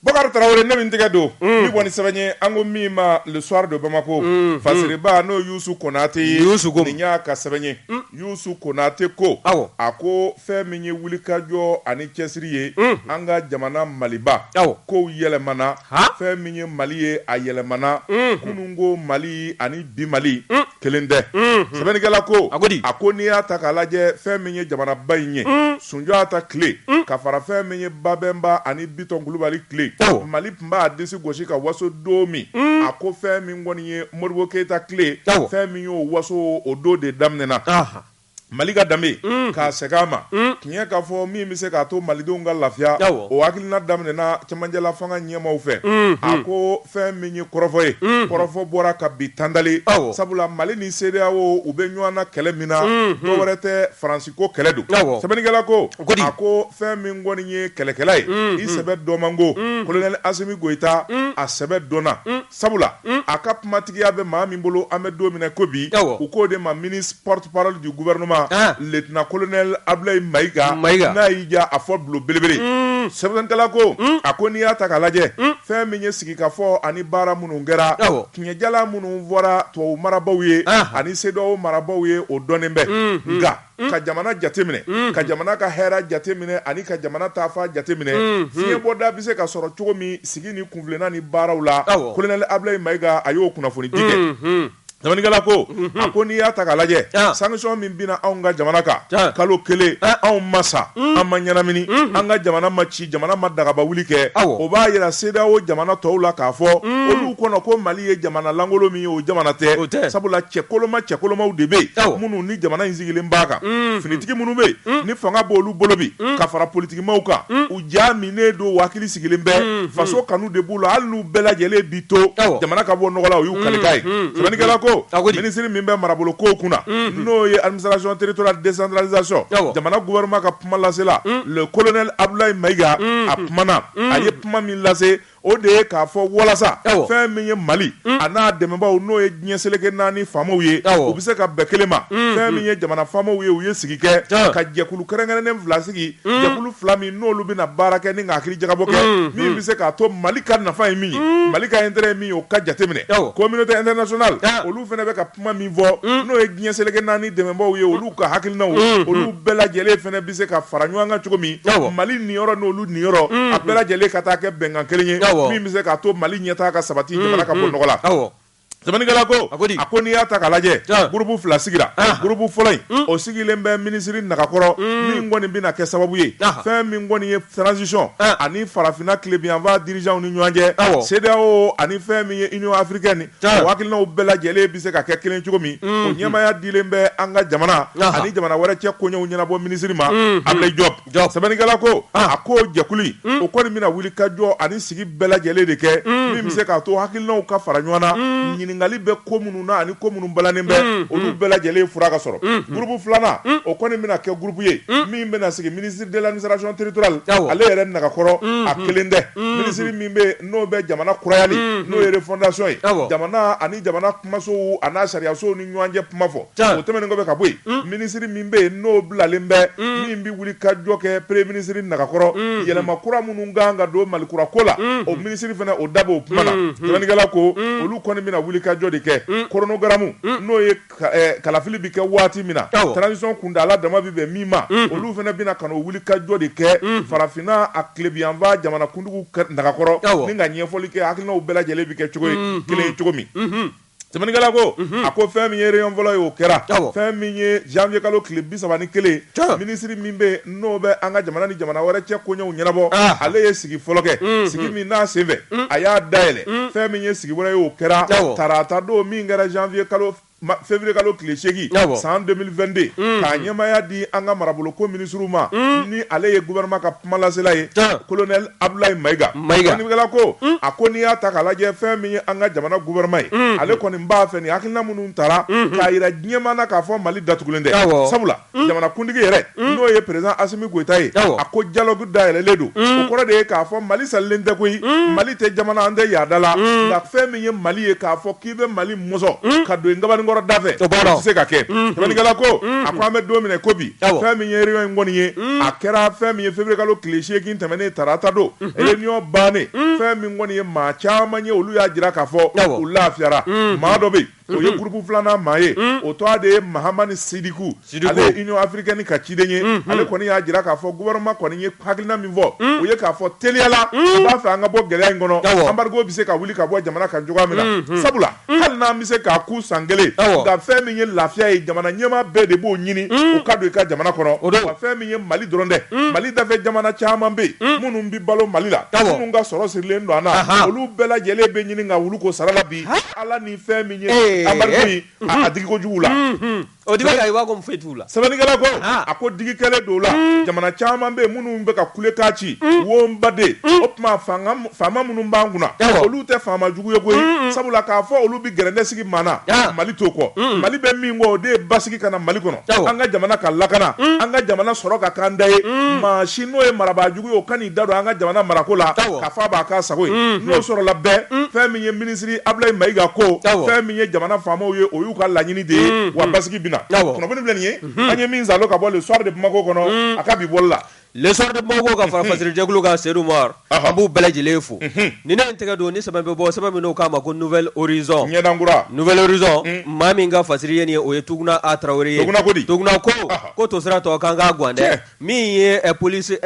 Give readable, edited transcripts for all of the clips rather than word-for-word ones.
Bakar Traoré ne min tigɛ don ni bɔni sɛbɛn an ko min ma le soir de Bamako fasiriba no Youssou Konate ni y'a ka sɛbɛn Youssou Konate ko a ko fɛn min ye wulikajɔ ani cɛsiri ye an ka jamana Maliba ko yɛlɛmana fɛn min ye Mali ye a yɛlɛmana kunungo Mali ani bi Mali kelen tɛ sɛbɛnnikɛla ko a ko n'i y'a ta k'a lajɛ fɛn min ye jamanaba in ye Sunjata tile ka fara fɛn min ye Babɛnba ani Biton Kulubali tile Mali tun b'a disi gosi ka waso don min a ko fɛn min kɔni ye Modibo Keyita tile fɛn min y'o waso o don de daminɛna Mali ka danbe k'a segin a ma tiɲɛ k'a fɔ min bɛ se k'a to malidenw ka lafiya o hakilina daminɛna cɛmancɛla fanga ɲɛmaaw fɛ a ko fɛn min ye kɔrɔfɔ ye kɔrɔfɔ bɔra ka bi tandale sabula Mali ni CEDEAO u bɛ ɲɔgɔn na kɛlɛ min na dɔwɛrɛ tɛ Faransi ko kɛlɛ don sɛbɛnnikɛla ko a ko fɛn min kɔni ye kɛlɛkɛla ye i sɛbɛ dɔ man go Colonel Assimi Goïta a sɛbɛ dɔnna sabula a ka kumatigiya bɛ maa min bolo an bɛ don min na ko bi u k'o de ma ministre porte-parole du gouvernement lieutenant colonel Ablaye Maïga n'a y'i ja a fɔ bulo belebele sɛbɛnkɛla ko a ko n'i y'a ta k'a lajɛ fɛn min ye sigikafɔ ani baara minnu kɛra tiɲɛjala minnu fɔra tubabu marabaw ye ani CEDEAO marabaw ye o dɔnnen bɛ nka ka jamana jateminɛ ka jamana ka hɛrɛ jateminɛ ani ka jamana taafa jateminɛ fiɲɛ bɔda bɛ se ka sɔrɔ cogo min sigi ni kunfilenna ni baaraw la colonel Ablaye Maïga a y'o kunnafoni di kɛ sɛbɛnnikɛla ko a ko n'i y'a ta k'a lajɛ sanction min bina anw ka jamana kan kalo kelen anw ma sa an ma ɲɛnamini an ka jamana ma ci jamana ma dagaba wuli kɛ o b'a yira CEDEAO jamana tɔw la k'a fɔ olu kɔnɔ ko Mali ye jamana langolo min ye o jamana tɛ sabula cɛkolomaw de bɛ yen minnu ni jamana in sigilen b'a kan finitigi minnu bɛ yen ni fanga b'olu bolo bi ka fara politikimaw kan u ja minen don hakili sigilen bɛ faso kanu de b'u la hali n'u bɛɛ lajɛlen bi to jamana ka bɔ nɔgɔ la o y'u kalikan ye sɛbɛnnikɛla ko ministre min bɛ marabolo ko kunna n'o ye administration territoriale décentralisation jamana gouvernement ka kuma lasela le colonel Abdoulaye Maïga a kumana a ye kuma min lase o de ye k'a fɔ walasa fɛn min ye Mali a n'a dɛmɛbaaw n'o ye diɲɛ seleke naani faamaw ye u bɛ se ka bɛn kelen ma fɛn min ye jamana faamaw ye u ye sigi kɛ ka jɛkulu kɛrɛnkɛrɛnnen fila sigi jɛkulu fila min n'olu bɛna baara kɛ ni ka hakili jagabɔ kɛ min bɛ se k'a to Mali ka nafa ye min ye Mali ka intérêt ye min ye o ka jateminɛ communauté internationale olu fana bɛ ka kuma min fɔ n'o ye diɲɛ seleke naani dɛmɛbaaw ye olu ka hakilinaw olu bɛɛ lajɛlen fana bɛ se ka fara ɲɔgɔn kan cogo min Mali niyɔrɔ n'olu niyɔrɔ a bɛɛ lajɛlen ka taa kɛ bɛnkan kelen ye min bɛ se k'a to Mali ɲɛtaa ka sabati jamana ka bɔ nɔgɔ la sɛbɛnnikɛla ko a ko n'i y'a ta k'a lajɛ groupe fila sigira groupe fɔlɔ in o sigilen bɛ minisiri Nagakɔrɔ min kɔni bɛna kɛ sababu ye fɛn min kɔni ye transition ani farafinna tilebiyanfan dirigeants ni ɲɔgɔn cɛ CEDEAO ani fɛn min ye Union africaine o hakilinaw bɛɛ lajɛlen bɛ se ka kɛ kelen cogo min o ɲɛmaaya dilen bɛ an ka jamana ani jamana wɛrɛ cɛ koɲɛw ɲɛnabɔ minisiri ma Ablaye Diop sɛbɛnnikɛla ko a ko jɛkulu o kɔni bɛna wuli ka jɔ ani sigi bɛɛ lajɛlen de kɛ min bɛ se k'a to hakilinaw ka fara ɲɔgɔn na ɲininkali bɛ ko minnu na ani ko minnu balannen bɛ olu bɛɛ lajɛlen fura ka sɔrɔ groupe filanan o kɔni bɛna kɛ groupe ye min bɛna sigi ministre de l'administration territoriale ale yɛrɛ Nagakɔrɔ a kelen tɛ ministre min bɛ n'o bɛ jamana kurayali n'o ye refondation ye jamana ani jamana kumasow a n'a sariyasow ni ɲɔgɔn cɛ kuma fɔ o tɛmɛnen kɔfɛ ka bɔ yen ministre min bɛ yen n'o bilalen bɛ min bɛ wuli ka jɔ kɛ premier ministre Nagakɔrɔ yɛlɛma kura minnu kan ka don Mali kura ko la o ministre fana o da b'o o kuma na sɛbɛnnikɛla ko olu kɔni bɛna wuli ka jɔ de kɛ chronogramme n'o ye kalafili bi kɛ waati min na transition kuntala dama bi bɛn min ma olu fana bɛna ka n'o wuli ka jɔ de kɛ farafinna a tilebiyanfan jamana kuntigiw Nagakɔrɔ ni ka ɲɛfɔli kɛ hakilinaw bɛɛ lajɛlen bi kɛ cogo ye kelen ye cogo min sɛbɛnnikɛla ko a ko fɛn min ye réunion fɔlɔ ye o kɛra fɛn min ye janvier kalo tile 31 minisiri min bɛ n'o bɛ an ka jamana ni jamana wɛrɛ cɛ koɲɛw ɲɛnabɔ ale ye sigi fɔlɔ kɛ sigi min n'a senfɛ a y'a dayɛlɛ fɛn min ye sigi wɛrɛ ye o kɛra tarata don min kɛra janvier kalo février kalo tile 8 san 2022 k'a ɲɛmaya di an ka marabolo ko minisiriw ma ni ale ye gouvernement ka kuma lasela ye colonel Abdoulaye Maïga sɛbɛnnikɛla ko a ko n'i y'a ta k'a lajɛ fɛn min ye an ka jamana gouvernement ye ale kɔni b'a fɛ ni hakilina minnu tara k'a yira diɲɛma na k'a fɔ Mali datugulen tɛ sabula jamana kuntigi yɛrɛ n'o ye président Assimi Goïta ye a ko dialogue dayɛlɛlen don o kɔrɔ de ye k'a fɔ Mali salilen tɛ koyi Mali tɛ jamana an tɛ yaada la nka fɛn min ye Mali ye k'a fɔ k'i bɛ Mali mɔsɔn ka don ngabani ngoro dafe se ka kɛ sɛbɛnnikɛla ko a ko an bɛ don minɛ ko bi fɛn min ye réunion in kɔni ye a kɛra fɛn min ye février kalo tile 8 tɛmɛnen tarata don réunion bannen fɛn min kɔni ye maa caman ye olu y'a jira k'a fɔ u lafiyara maa dɔ bɛ o ye groupe filanan maa ye o tɔgɔ de ye Mahamani Sidiku ale ye Union africaine ka ciden ye ale kɔni y'a jira k'a fɔ gouvernement kɔni ye hakilina min fɔ o ye k'a fɔ teliyala u b'a fɛ an ka bɔ gɛlɛya in kɔnɔ embargo bɛ se ka wuli ka bɔ jamana kan cogoya min na sabula hali n'an bɛ se k'a ku san kelen nka fɛn min ye lafiya ye jamana ɲɛmaa bɛɛ de b'o ɲini o ka don i ka jamana kɔnɔ wa fɛn min ye Mali dɔrɔn dɛ Mali dafɛ jamana caman bɛ yen minnu bɛ balo Mali la minnu ka sɔrɔ sirilen don an na olu bɛɛ lajɛlen bɛ ɲini ka wuli ko sara la bi ala ni fɛn min ye embargo in a digi kojugu la o de bɛ ka i b'a ko mun foyi t'u la sɛbɛnnikɛla ko a ko digi kɛlen don la jamana caman bɛ yen minnu bɛ ka kule k'a ci wonbaden o tuma faama minnu b'an kunna olu tɛ faama jugu ye koyi sabula k'a fɔ olu bɛ gɛrɛndɛ sigi maa na Mali t'o kɔ Mali bɛ min kɔ o de ye basigi ka na Mali kɔnɔ an ka jamana ka lakana an ka jamana sɔrɔ ka k'an da ye maa si n'o ye marabaa jugu ye o ka n'i da don an ka jamana marako la k'a fɔ a b'a k'a sago ye n'o sɔrɔla bɛɛ fɛn min ye minisiri Ablaye Mayiga ko fɛn min ye jamana faamaw ye o y'u ka laɲini de ye wa basigi bɛna kunnafoni filɛ nin ye an ye min zalo ka bɔ le soir de Bamako kɔnɔ a ka bi bɔli la le soir de Bamako ka fara fasɛrijɛkulu kan Seydou Umar an b'u bɛɛ lajɛlen fo ni ne tɛgɛ don ni sɛbɛn bɛ bɔ sɛbɛn min n'o k'a ma ko Nouvelle Horizon ɲɛdankura Nouvelle Horizon maa min ka fasiri ye nin ye o ye Tuguna A Traoré ye Tuguna ko to sira tɔ k'an k'a gan dɛ min ye police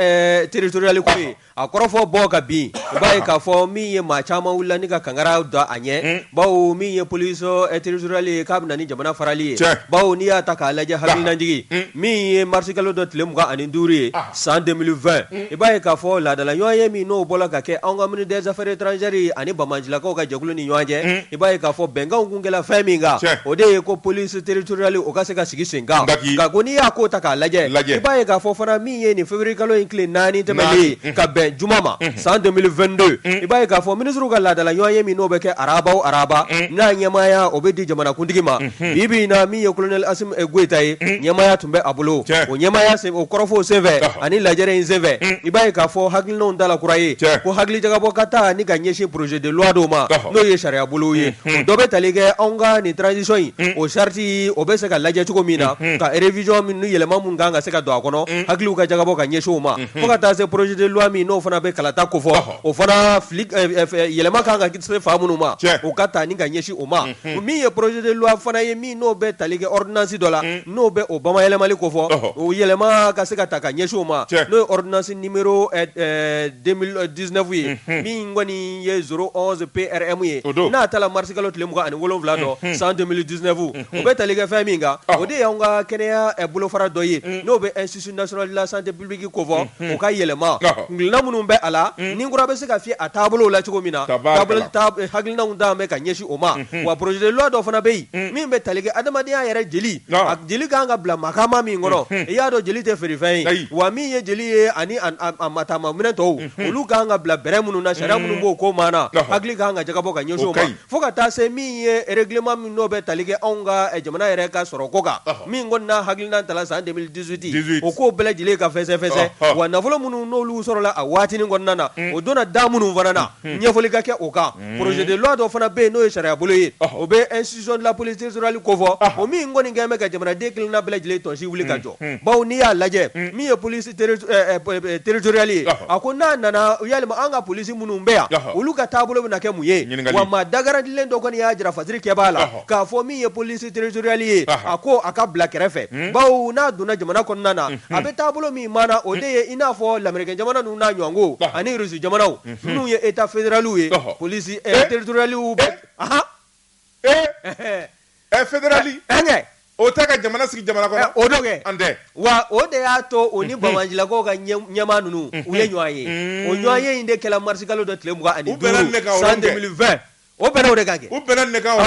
territoriale ko ye a kɔrɔfɔ bɔ ka bin u b'a ye k'a fɔ min ye maa caman wulila ni ka kangara da a ɲɛ bawo min ye police territoriale ye k'a bɛna ni jamana farali ye bawo n'i y'a ta k'a lajɛ hakilinajigi min ye mars kalo dɔ tile 25 ye san 2020 i b'a ye k'a fɔ laadala ɲɔgɔn ye min n'o bɔra ka kɛ anw ka ministre des affaires étrangères ani bamanjilakaw ka jɛkulu ni ɲɔgɔn cɛ i b'a ye k'a fɔ bɛnkanw kun kɛla fɛn min kan o de ye ko police territoriale o ka se ka sigi sen kan nka ko n'i y'a ko ta k'a lajɛ i b'a ye k'a fɔ fana min ye nin février kalo in tile 4 tɛmɛlen ka bɛn juma ma san 2022 i b'a ye k'a fɔ ministre ka laadala ɲɔgɔn ye min n'o bɛ kɛ araba o araba n'a ɲɛmaaya o bɛ di jamanakuntigi ma bi na min ye colonel Asim Goita ye ɲɛmaaya tun bɛ a bolo o ɲɛmaaya o kɔrɔfɔw senfɛ ani lajɛrɛ in senfɛ i b'a ye k'a fɔ hakilinaw dala kura ye ko hakili jagabɔ ka taa ni ka ɲɛsin projet de loi dɔw ma n'o ye sariya bolo ye dɔ bɛ tali kɛ anw ka nin transition in o charte o bɛ se ka lajɛ cogo min na ka révision min ni yɛlɛma mun kan ka se ka don a kɔnɔ hakiliw ka jagabɔ ka ɲɛsin o ma fo ka taa se projet de loi min n'o fana bɛ kalata ko fɔ o fana yɛlɛma kan ka se fa minnu ma o ka taa ni ka ɲɛsin o ma min ye projet de loi fana ye min n'o bɛ tali kɛ ordonnance dɔ la n'o bɛ o bamayɛlɛmali ko fɔ o yɛlɛma ka se ka ta ka ɲɛsin o ma n'o ye ordonnance numéro 2019 ye min kɔni ye 011 PRM ye n'a ta la mars kalo tile 27 dɔ san 2019 o bɛ tali kɛ fɛn min kan o de y'anw ka kɛnɛya bolofara dɔ ye n'o bɛ institut national de la santé publique ko fɔ o ka yɛlɛma hakilina minnu bɛ a la ni kura bɛ se ka fiyɛ a taabolow la cogo min na hakilinaw dan bɛ ka ɲɛsin o ma wa projet de loi dɔ fana bɛ yen min bɛ tali kɛ adamadenya yɛrɛ jeli a jeli kan ka bila makama min kɔnɔ i y'a dɔn jeli tɛ feerefɛn ye wa min ye jeli ye ani a matama minɛ tɔw olu kan ka bila bɛrɛ minnu na sariya minnu b'o ko maana hakili kan ka jagabɔ ka ɲɛsin o ma fo ka taa se min ye règlement min n'o bɛ tali kɛ anw ka jamana yɛrɛ ka sɔrɔ ko kan min kɔni n'a hakilina tala san 2018 o ko bɛɛ lajɛlen ka fɛsɛfɛsɛ wa nafolo minnu n'olu sɔrɔla a waatinin kɔnɔna na o donna da minnu fana na ɲɛfɔli ka kɛ o kan projet de loi dɔ fana bɛ yen n'o ye sariya bolo ye o bɛ institution de la police territoriale ko fɔ o min kɔni kɛn bɛ ka jamanaden kelenna bɛɛ lajɛlen tɔnsi wuli ka jɔ bawo n'i y'a lajɛ min ye police territoriale ye a ko n'a nana yalima an ka police minnu bɛ yan olu ka taabolo bɛna kɛ mun ye wa maa dagarandilen dɔ kɔni y'a jira fasiri kɛ b'a la k'a fɔ min ye police territoriale ye a ko a ka bila kɛrɛfɛ bawo n'a donna jamana kɔnɔna na a bɛ taabolo min maana o de ye i n'a fɔ lamɛrikɛn jamana ninnu n'a ɲɔgɔnko ani Russie jamanaw minnu ye état fédéraliw ye police territorialiw bɛ fédérali o tɛ ka jamana sigi jamana kɔnɔ o dɔ kɛ an tɛ wa o de y'a to o ni bamanjilakaw ka ɲɛmaa ninnu u ye ɲɔgɔn ye o ɲɔgɔn ye in de kɛla mars kalo dɔ tile 25 san 2020 o bɛnna o de kan kɛ u bɛnna nin de kan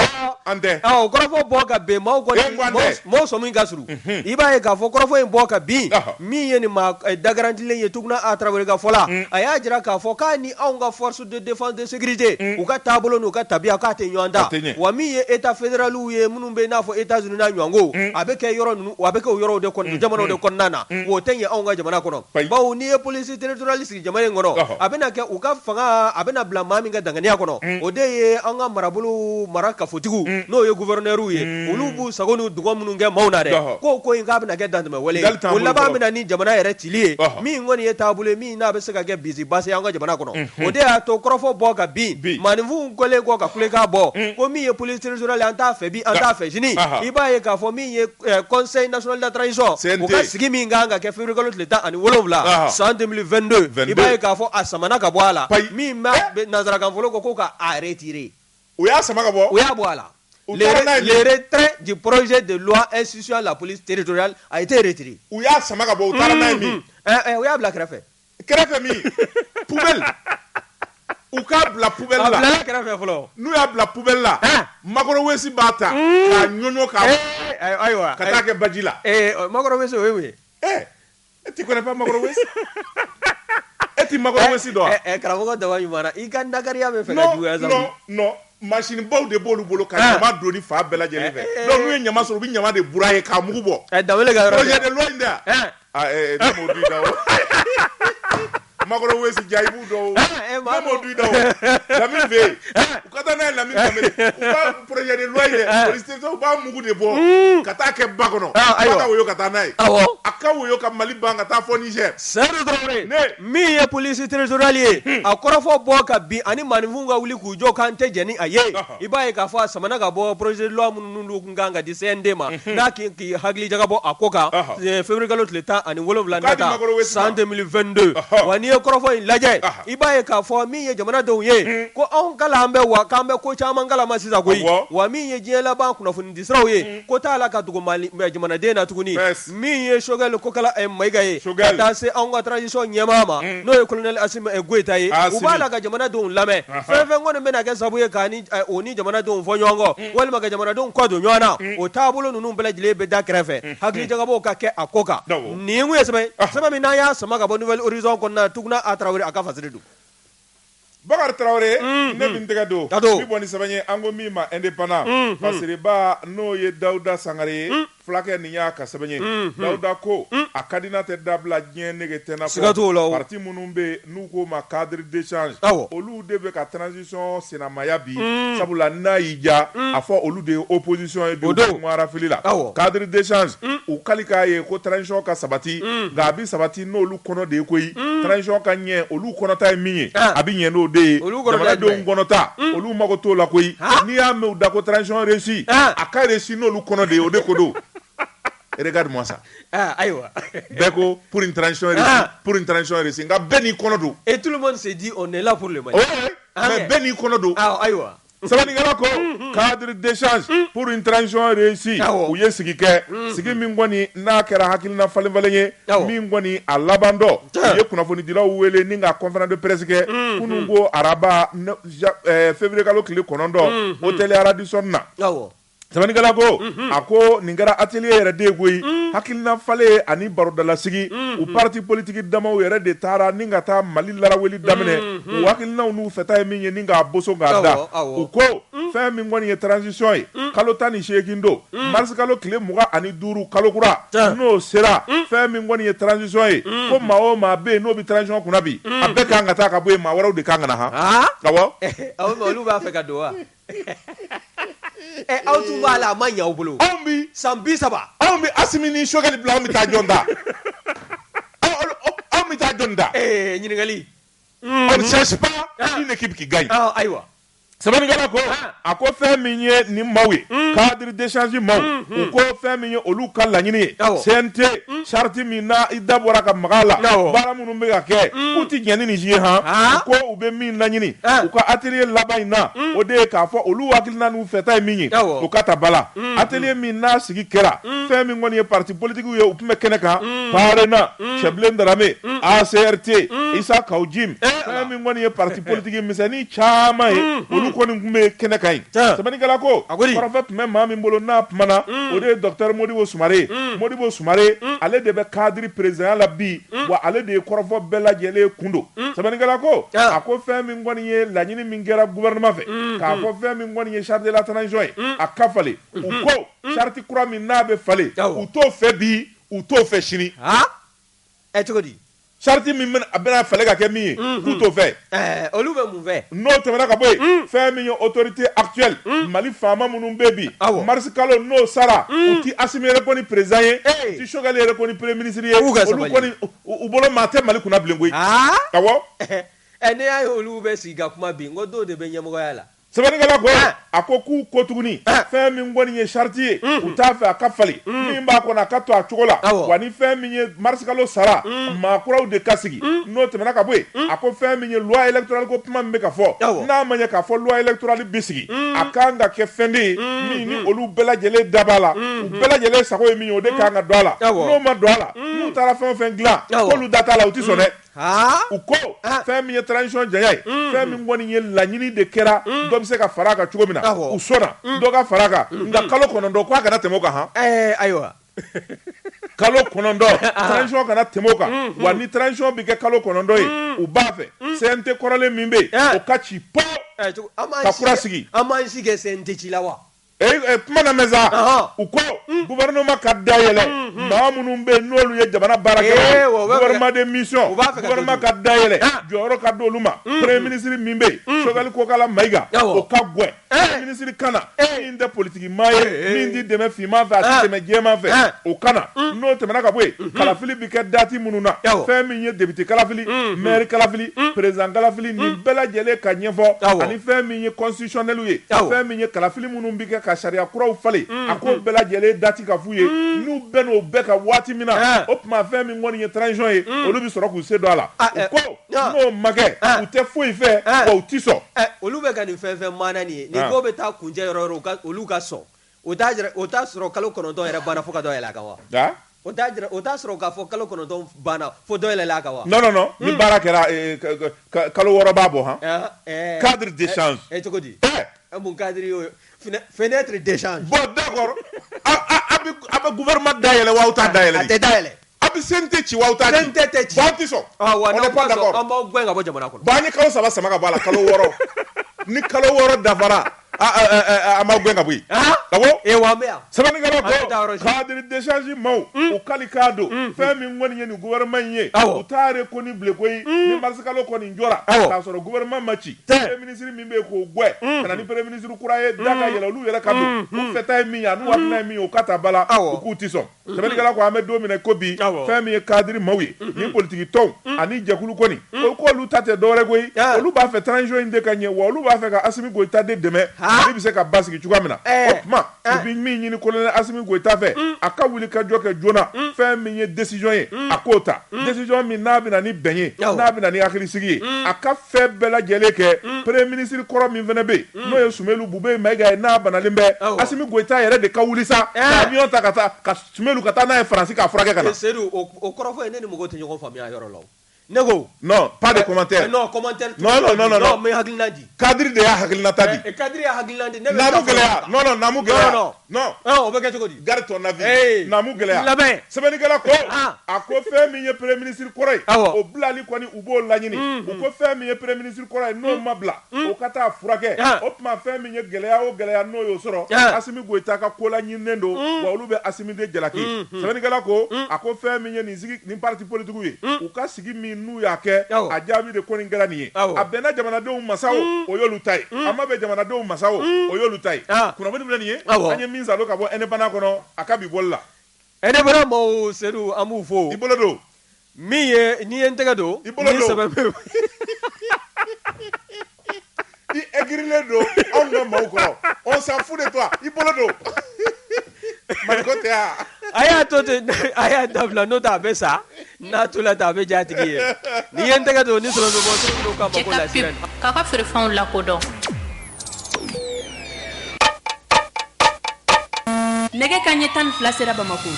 an tɛ o kɔrɔfɔ bɔ ka bɛn maaw kɔni maaw sɔmi ka surun i b'a ye k'a fɔ kɔrɔfɔ in bɔ ka bin min ye nin maa dagarandilen ye Tuguna A Traoré ka fɔ la a y'a jira k'a fɔ k'a ni anw ka force de défense de sécurité u ka taabolo n'u ka tabiya k'a tɛ ɲɔgɔn ta wa min ye état fédéraliw ye minnu bɛ i n'a fɔ États-Unis n'a ɲɔgɔnko a bɛ kɛ yɔrɔ ninnu a bɛ kɛ o yɔrɔw de kɔnɔ jamanaw de kɔnɔna na o tɛ ɲɛ anw ka jamana kɔnɔ bawo n'i ye police territoriale sigi jamana in kɔnɔ a bɛna kɛ u ka fanga a bɛna bila maa min ka danganiya kɔnɔ o de ye ye an ka marabolo mara kafotigiw n'o ye gouverneur ye olu b'u sago n'u dungɔ minnu kɛ maaw na dɛ ko in k'a bɛna kɛ dantɛmɛ wale o laban bɛna ni jamana yɛrɛ cili ye min kɔni ye taabolo ye min n'a bɛ se ka kɛ bisi basi an ka jamana kɔnɔ o de y'a to kɔrɔfɔ bɔ ka bin maaninfinw kɔlen kɔ ka kulekan bɔ ko min ye police territoriale an t'a fɛ bi an t'a fɛ sini i b'a ye k'a fɔ min ye conseil national de la transition u ka sigi min kan ka kɛ février kalo tile 17 san 2022 i b'a ye k'a fɔ a samana ka bɔ a la min bɛ nanzarakan fɔlɔ ko k'a retiré u y'a sama ka bɔ u y'a bɔ a la le retrait du projet de loi instituant la police territoriale a été retiré u y'a sama ka bɔ u taara n'a ye min u y'a bila kɛrɛfɛ min poubelle u k'a bila poubelle la a bilala kɛrɛfɛ fɔlɔ n'u y'a bila poubelle la Makɔrɔ Wesi b'a ta k'a ɲɔɲɔ k'a ayiwa ka taa kɛ baji la Makɔrɔ Wesi o ye mun ye e ti connais pas Makɔrɔ Wesi e ti Makɔrɔ Wesi dɔn wa karamɔgɔ daba ɲuman na i ka ndakariya bɛ fɛ ka juguya sa non machine baw de b'olu bolo ka ɲama doni fa bɛɛ lajɛlen fɛ donc n'u ye ɲama sɔrɔ u bɛ ɲama de buraye k'a mugu bɔ Danbele ka yɔrɔ projet de loi in dɛ ne m'o dun i da o Makɔrɔ Wesi jaayibu dɔw ne m'o dun i da o Lamine fɛ yen u ka taa n'a ye Lamine Danbele u ka projet de loi in dɛ police u b'a mugu de bɔ ka taa kɛ ba kɔnɔ f'a ka woyo ka taa n'a ye a ka woyo ka Mali ban ka taa fɔ Niger Seydou Traoré min ye police territoriale ye a kɔrɔfɔ bɔ ka bin ani maaninfinw ka wuli k'u jɔ k'an tɛ jɛn ni a ye i b'a ye k'a fɔ a samana ka bɔ projet de loi minnu kun kan ka di CND ma n'a k'i hakili jaga bɔ a ko kan février kalo tile 17 nata san 2022 wa n'i ye kɔrɔfɔ in lajɛ i b'a ye k'a fɔ min ye jamanadenw ye ko anw kala an bɛ wa k'an bɛ ko caman kalama sisan koyi wa min ye diɲɛ laban kunnafonidi siraw ye ko t'a la ka tugu jamanaden na tuguni min ye Choguel Kokala Mayiga ye ka taa se anw ka transition ɲɛmaa ma n'o ye colonel Assimi Goïta ye u b'a la ka jamanadenw lamɛn fɛn fɛn kɔni bɛna kɛ sababu ye k'a ni jamanadenw fɔ ɲɔgɔn kɔ walima ka jamanadenw kɔ don ɲɔgɔn na o taabolo ninnu bɛɛ lajɛlen bɛ da kɛrɛfɛ hakili jagabɔw ka kɛ a ko kan nin kun ye sɛbɛn min n'an y'a sama ka bɔ Nouvelle Horizon kɔnɔna Tuguna A Traoré a ka fasiri don Bakari Traoré ne bin tɛgɛ don bi bɔ ni sɛbɛn ye an ko min ma indépendant fasiriba n'o ye Dawuda Sangare ye fulakɛ nin y'a ka sɛbɛn ye Dawuda ko a ka di n'a tɛ dabila diɲɛ nege tɛna fɔ parti minnu bɛ n'u k'o ma cadre d'échange olu de bɛ ka transition senamaya bi sabula n'a y'i ja a fɔ olu de ye opposition ye bi u kumara fili la cadre d'échange u kali k'a ye ko transition ka sabati nka a bi sabati n'olu kɔnɔ de ye koyi transition ka ɲɛ olu kɔnɔta ye min ye a bi ɲɛ n'o de ye jamanadenw kɔnɔta olu mago t'o la koyi n'i y'a mɛn u da ko transition réussi a ka réussi n'olu kɔnɔ de ye o de ko don regarde-moi ça ayiwa bɛɛ ko pour une transition réussie nka bɛɛ n'i kɔnɔ don et tout le monde se dit on est là pour le Mali mais bɛɛ n'i kɔnɔ don ayiwa sabanikɛla ko cadre d'échange pour une transition réussie u ye sigi kɛ sigi min kɔni n'a kɛra hakilina falen-falen ye min kɔni a laban dɔ u ye kunnafonidilaw wele ni ka conférence de presse kɛ kunun ko araba février kalo tile 9 hôtel Radisson na sabanikɛla ko a ko nin kɛra atelier yɛrɛ de ye koyi hakilina falen ani barodalasigi u parti politique damaw yɛrɛ de taara ni ka taa Mali laraweli daminɛ u hakilinaw n'u fɛta ye min ye ni k'a boso k'a da u ko fɛn min kɔni ye transition ye kalo 18 don mars kalo tile 25 kalo kura n'o sera fɛn min kɔni ye transition ye ko maa o maa bɛ yen n'o bɛ transition kunna bi a bɛɛ kan ka taa ka bɔ yen maa wɛrɛw de kan ka na awɔ olu b'a fɛ ka don wa aw tun b'a la a ma ɲɛ aw bolo anw bi san 30 anw bi Assimi ni Choguel bila anw bɛ taa jɔn da anw bɛ taa jɔn da ɲininkali on ne cherche pas une équipe qui gagne ayiwa sɛbɛnnikɛla ko a ko fɛn min ye nin maaw ye cadre d'échange maaw u ko fɛn min ye olu ka laɲini ye CNT charte min na i da bɔra ka maga la baara minnu bɛ ka kɛ k'u tɛ ɲɛ ni nin si ye u ko u bɛ min laɲini u ka atelier laban in na o de ye k'a fɔ olu hakilina n'u fɛta ye min ye o ka ta bala atelier min n'a sigi kɛra fɛn min kɔni ye parti politique ye u tun bɛ kɛnɛ kan Parena Cheblen Darame ACRT Isa Kawjim fɛn min kɔni ye parti politique misɛnnin caman ye olu kɔni tun bɛ kɛnɛ kan ye sɛbɛnnikɛla ko kɔrɔfɛ tun bɛ maa min bolo n'a kumana o de ye docteur Modibo Sumare Modibo Sumare ale de bɛ cadre président la bi wa ale de ye kɔrɔfɔ bɛɛ lajɛlen kun don sɛbɛnnikɛla ko a ko fɛn min kɔni ye laɲini min kɛra gouvernement fɛ k'a fɔ fɛn min kɔni ye charte de la transition ye a ka falen u ko charte kura min n'a bɛ falen u t'o fɛ bi u t'o fɛ sini cogo di Charti min bena fallait ka kɛ min ye k'u t'o fɛ olu bɛ mun fɛ n'o tɛmɛna ka bɔ yen fɛn min ye autorité actuelle Mali faama minnu bɛ bi mars kalo n'o sara u ti Assimi yɛrɛ ko ni président ye u ti Choguel yɛrɛ ko ni premier ministre ye olu kɔni u bolo maa tɛ Mali kunna bilen koyi awɔ ne y'a ye olu bɛ sigi ka kuma bi n ko dɔw de bɛ ɲɛmɔgɔya la sɛbɛnnikɛla ko a ko k'u ko tuguni fɛn min kɔni ye charte ye u t'a fɛ a ka fali min b'a kɔnɔ a ka to a cogo la wa ni fɛn min ye mars kalo sara maakuraw de ka sigi n'o tɛmɛna ka bɔ yen a ko fɛn min ye loi électorale ko kuma min bɛ ka fɔ n'a ma ɲɛ k'a fɔ loi électorale bi sigi a kan ka kɛ fɛn de ye min ni olu bɛɛ lajɛlen da b'a la u bɛɛ lajɛlen sago ye min ye o de kan ka don a la n'o ma don a la n'u taara fɛn o fɛn dilan k'olu da t'a la u ti sɔn dɛ u ko fɛn min ye transition janya ye fɛn min kɔni ye laɲini de kɛra dɔ bɛ se ka fara a kan cogo min na u sɔnna dɔ ka fara a kan nka kalo 9 k'a kana tɛmɛ o kan han ayiwa kalo 9 transition kana tɛmɛ o kan wa ni transition bɛ kɛ kalo 9 ye u b'a fɛ CNT kɔrɔlen min bɛ yen o ka ci po ka kura sigi an m'an si kɛ CNT ci la wa kuma na mɛ sa u ko gouvernement ka dayɛlɛ maa minnu bɛ yen n'olu ye jamana baarakɛlaw gouvernement de mission gouvernement ka dayɛlɛ jɔyɔrɔ ka di olu ma premier ministre min bɛ yen Choguel Kokala Mayiga o ka gɛn premier ministre kana min tɛ politique maa ye min ti dɛmɛ finman fɛ a ti dɛmɛ jɛman fɛ o kana n'o tɛmɛna ka bɔ yen kalafili bi kɛ dati minnu na fɛn min ye député kalafili maire kalafili président kalafili nin bɛɛ lajɛlen ka ɲɛfɔ ani fɛn min ye constitutionnel ye fɛn min ye kalafili minnu bi kɛ ka sariya kuraw falen a ko bɛɛ lajɛlen dati ka f'u ye n'u bɛɛ n'o bɛɛ ka waati min na o tuma fɛn min kɔni ye transition ye olu bi sɔrɔ k'u se don a la u ko n'o ma kɛ u tɛ foyi fɛ wa u ti sɔn olu bɛ ka nin fɛn fɛn maana nin ye nin ko bɛ taa kuncɛ yɔrɔ yɔrɔ olu ka sɔn o t'a sɔrɔ kalo 9 yɛrɛ banna fo ka dɔ yɛlɛ a kan wa o t'a sɔrɔ k'a fɔ kalo 9 banna fo dɔ yɛlɛla a kan wa non ni baara kɛra kalo 6 b'a bɔ han cadre d'échange cogo di mun cadre y'o fenêtre d'échange bon d'accord a bɛ gouvernement dayɛlɛ wa aw t'a dayɛlɛ a tɛ dayɛlɛ a bɛ CNT ci wa aw t'a ci CNT tɛ ci bon aw ti sɔn wa on n'est pas d'accord an b'aw gɛn ka bɔ jamana kɔnɔ bon an ye kalo 3 sama ka bɔ a la kalo 6 ni kalo 6 dafara an b'aw gɛn ka bɔ yen awɔ wa an bɛ yan sɛbɛnnikɛlaw ko cadre d'échange maaw u kali k'a don fɛn min kɔni ye nin gouvernement in ye u t'a reconnu bilen koyi ni mars kalo kɔni jɔra k'a sɔrɔ gouvernement ma ci premier ministre min bɛ yen k'o gɛn ka na ni premier ministre kura ye da ka yɛlɛ olu yɛrɛ ka don u fɛta ye min ye a n'u hakilina ye min ye u ka ta ba la u k'u ti sɔn sɛbɛnnikɛlaw ko an bɛ don min na ko bi fɛn min ye cadre maaw ye ni politique tɔnw ani jɛkulu kɔni k'olu ta tɛ dɔwɛrɛ koyi olu b'a fɛ transition in de ka ɲɛ wa olu b'a fɛ ka Assimi Goïta de dɛmɛ ale bɛ se ka basigi cogoya min na o tuma u bɛ min ɲini colonel Assimi Goïta fɛ a ka wuli ka jɔ kɛ joona fɛn min ye décision ye a k'o ta décision min n'a bɛ na ni bɛn ye n'a bɛ na ni hakilisigi ye a ka fɛn bɛɛ lajɛlen kɛ premier ministre kɔrɔ min fana bɛ yen n'o ye Sumelu Bube Mayiga ye n'a banalen bɛ Assimi Goïta yɛrɛ de ka wuli sa ka avion ta ka taa ka Sumelu ka taa n'a ye Faransi k'a furakɛ ka na. Seydou o kɔrɔ fɔ ye ne ni mɔgɔw tɛ ɲɔgɔn faamuya yɔrɔ la. Ne ko non pas de commentaire non commentaire non mais hakilina di cadre de y'a hakilina ta di cadre y'a hakilina di namu gɛlɛya non namu gɛlɛya non o bɛ kɛ cogo di garde ton avis namu gɛlɛya labɛn sɛbɛnnikɛla ko a ko fɛn min ye premier ministre kɔrɔ ye o bilali kɔni u b'o laɲini u ko fɛn min ye premier ministre kɔrɔ ye n'o ma bila o ka taa furakɛ o tuma fɛn min ye gɛlɛya o gɛlɛya n'o y'o sɔrɔ Assimi Goïta ka ko laɲininen don wa olu bɛ Assimi de jalaki sɛbɛnnikɛla ko a ko fɛn min ye nin parti politique ye u ka sigi min n'u y'a kɛ a jaabi de ko nin kɛra nin ye a bɛnna jamanadenw masa o y'olu ta ye a ma bɛn jamanadenw masa o y'olu ta ye kunnafoni filɛ nin ye an ye min salo ka bɔ indépendant kɔnɔ a ka bi bɔli la indépendant mɔɔw Seydou an b'u fo i bolo don min ye n'i ye n tɛgɛ don i bolo don i aigrilen don anw ka maaw kɔrɔ on s'en fout de toi i bolo don Mariko tɛ yan a y'a to ten a y'a dabila n'o tɛ a bɛ sa n'a to la ten a bɛ ja tigi ye n'i ye n tɛgɛ don ni sɔrɔsɔbɔ k'a fɔ ko lasirɛni k'a ka feerefɛnw lakodɔn nɛgɛ kanɲɛ 12 sera Bamako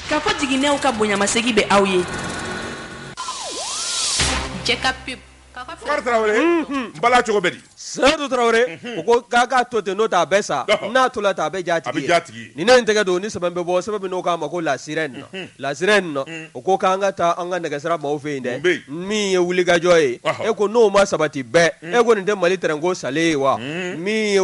k'a fɔ jiginɛw ka bonyamasegi bɛ aw ye Jɛka Pub Fakari Tarawele bala cogo bedi Seydou Traoré ko kaka to te no ta besa na to la ta be jatigi ni ne ntege do ni sabambe bo sababu no ka ma ko la sirène ko kanga ta anga daga sara ma o fe inde mi ye wuli ga joye e ko no ma sabati be e ko ni de mali terango sale wa mi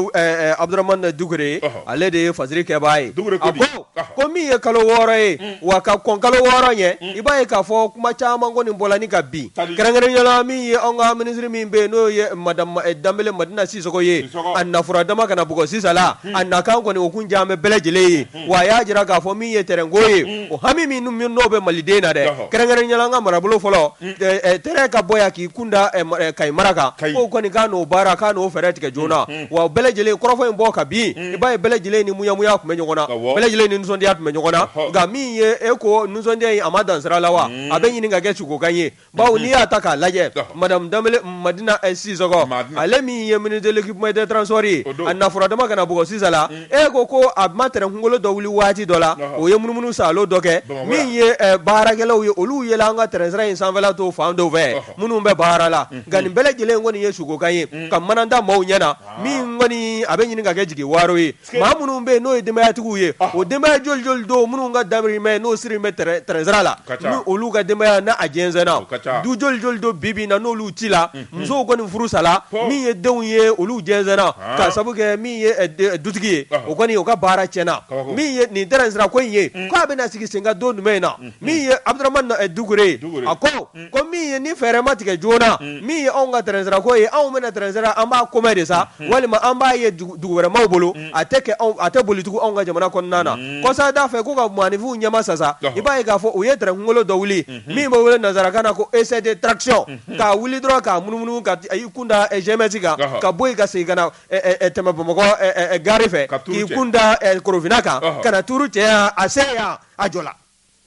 Abdourahmane Doucouré ale de faziri ke baye ko mi ye kalo woro e wa ka kon kalo woro nye ibaye ka fo kuma chama ngoni bolani ka bi kerengere nyala mi ye anga ministre mi be no ye madam Dambele Madina Sisoko ye anna fura dama kana bugo sisala anna kan ko ni okun jame belejele ye wa ya jira ka fo mi ye terengo ye o hami mi no be malide na de kerengere nyala nga marabulo folo tere ka boya ki kunda kay maraka ko ni kanu baraka no fereti ke jona wa belejele korofo mbo ka bi ibaye belejele ni muya ku menyogona belejele ni nzondi at menyogona ga mi ye eko nzondi amadan sralawa abenyi ni ga gechu ko kanye bawo ni ataka laje madam Dambele Madina Sisoko ale mi ye ministre de l'équipement de transport anna fura dama kana bugo sisala ko abmatere ngolo do wuli wati dola o ye munumunu salo doke mi ye baaragela o ye olu ye la nga terensra insanvela to fando ve munum be baarala gani bele jele ngoni ye sugo kanye kam mananda maw nyana mi ngoni abenyi nga gejigi waro yi ma munum be no de ma tugu ye o de ma jol do munum nga damri me no siri me terensra la mi olu ga de ma na agenza na du jol do bibi na no lu tila mzo goni furusala mi ye denw ye olu jɛnsɛnna ka sabu kɛ min ye dutigi ye o kɔni o ka baara tiɲɛna min ye nin tɛrɛn sira ko in ye ko a bɛna sigi sen kan don jumɛn in na min ye Abdourahmane Doucouré a ko min ye ni fɛɛrɛ ma tigɛ joona min ye anw ka tɛrɛn sira ko ye anw bɛna tɛrɛn sira an b'a komɛ de sa walima an b'a ye dugu wɛrɛmaw bolo a tɛ boli tugun anw ka jamana kɔnɔna na kɔsa da fɛ ko ka mɔgɔninfinw ɲɛma sasa i b'a ye k'a fɔ u ye tɛrɛn kunkolo dɔ wuli min bɛ wele nanzarakan na ko essai de traction k'a wuli dɔrɔn k'a munumunu ka i kunda GMS kan ka boyi ka segi kana tɛmɛ Bamakɔ gari fɛ k'i kunda Korofina kan kana tuuru cɛ a se yan a jɔla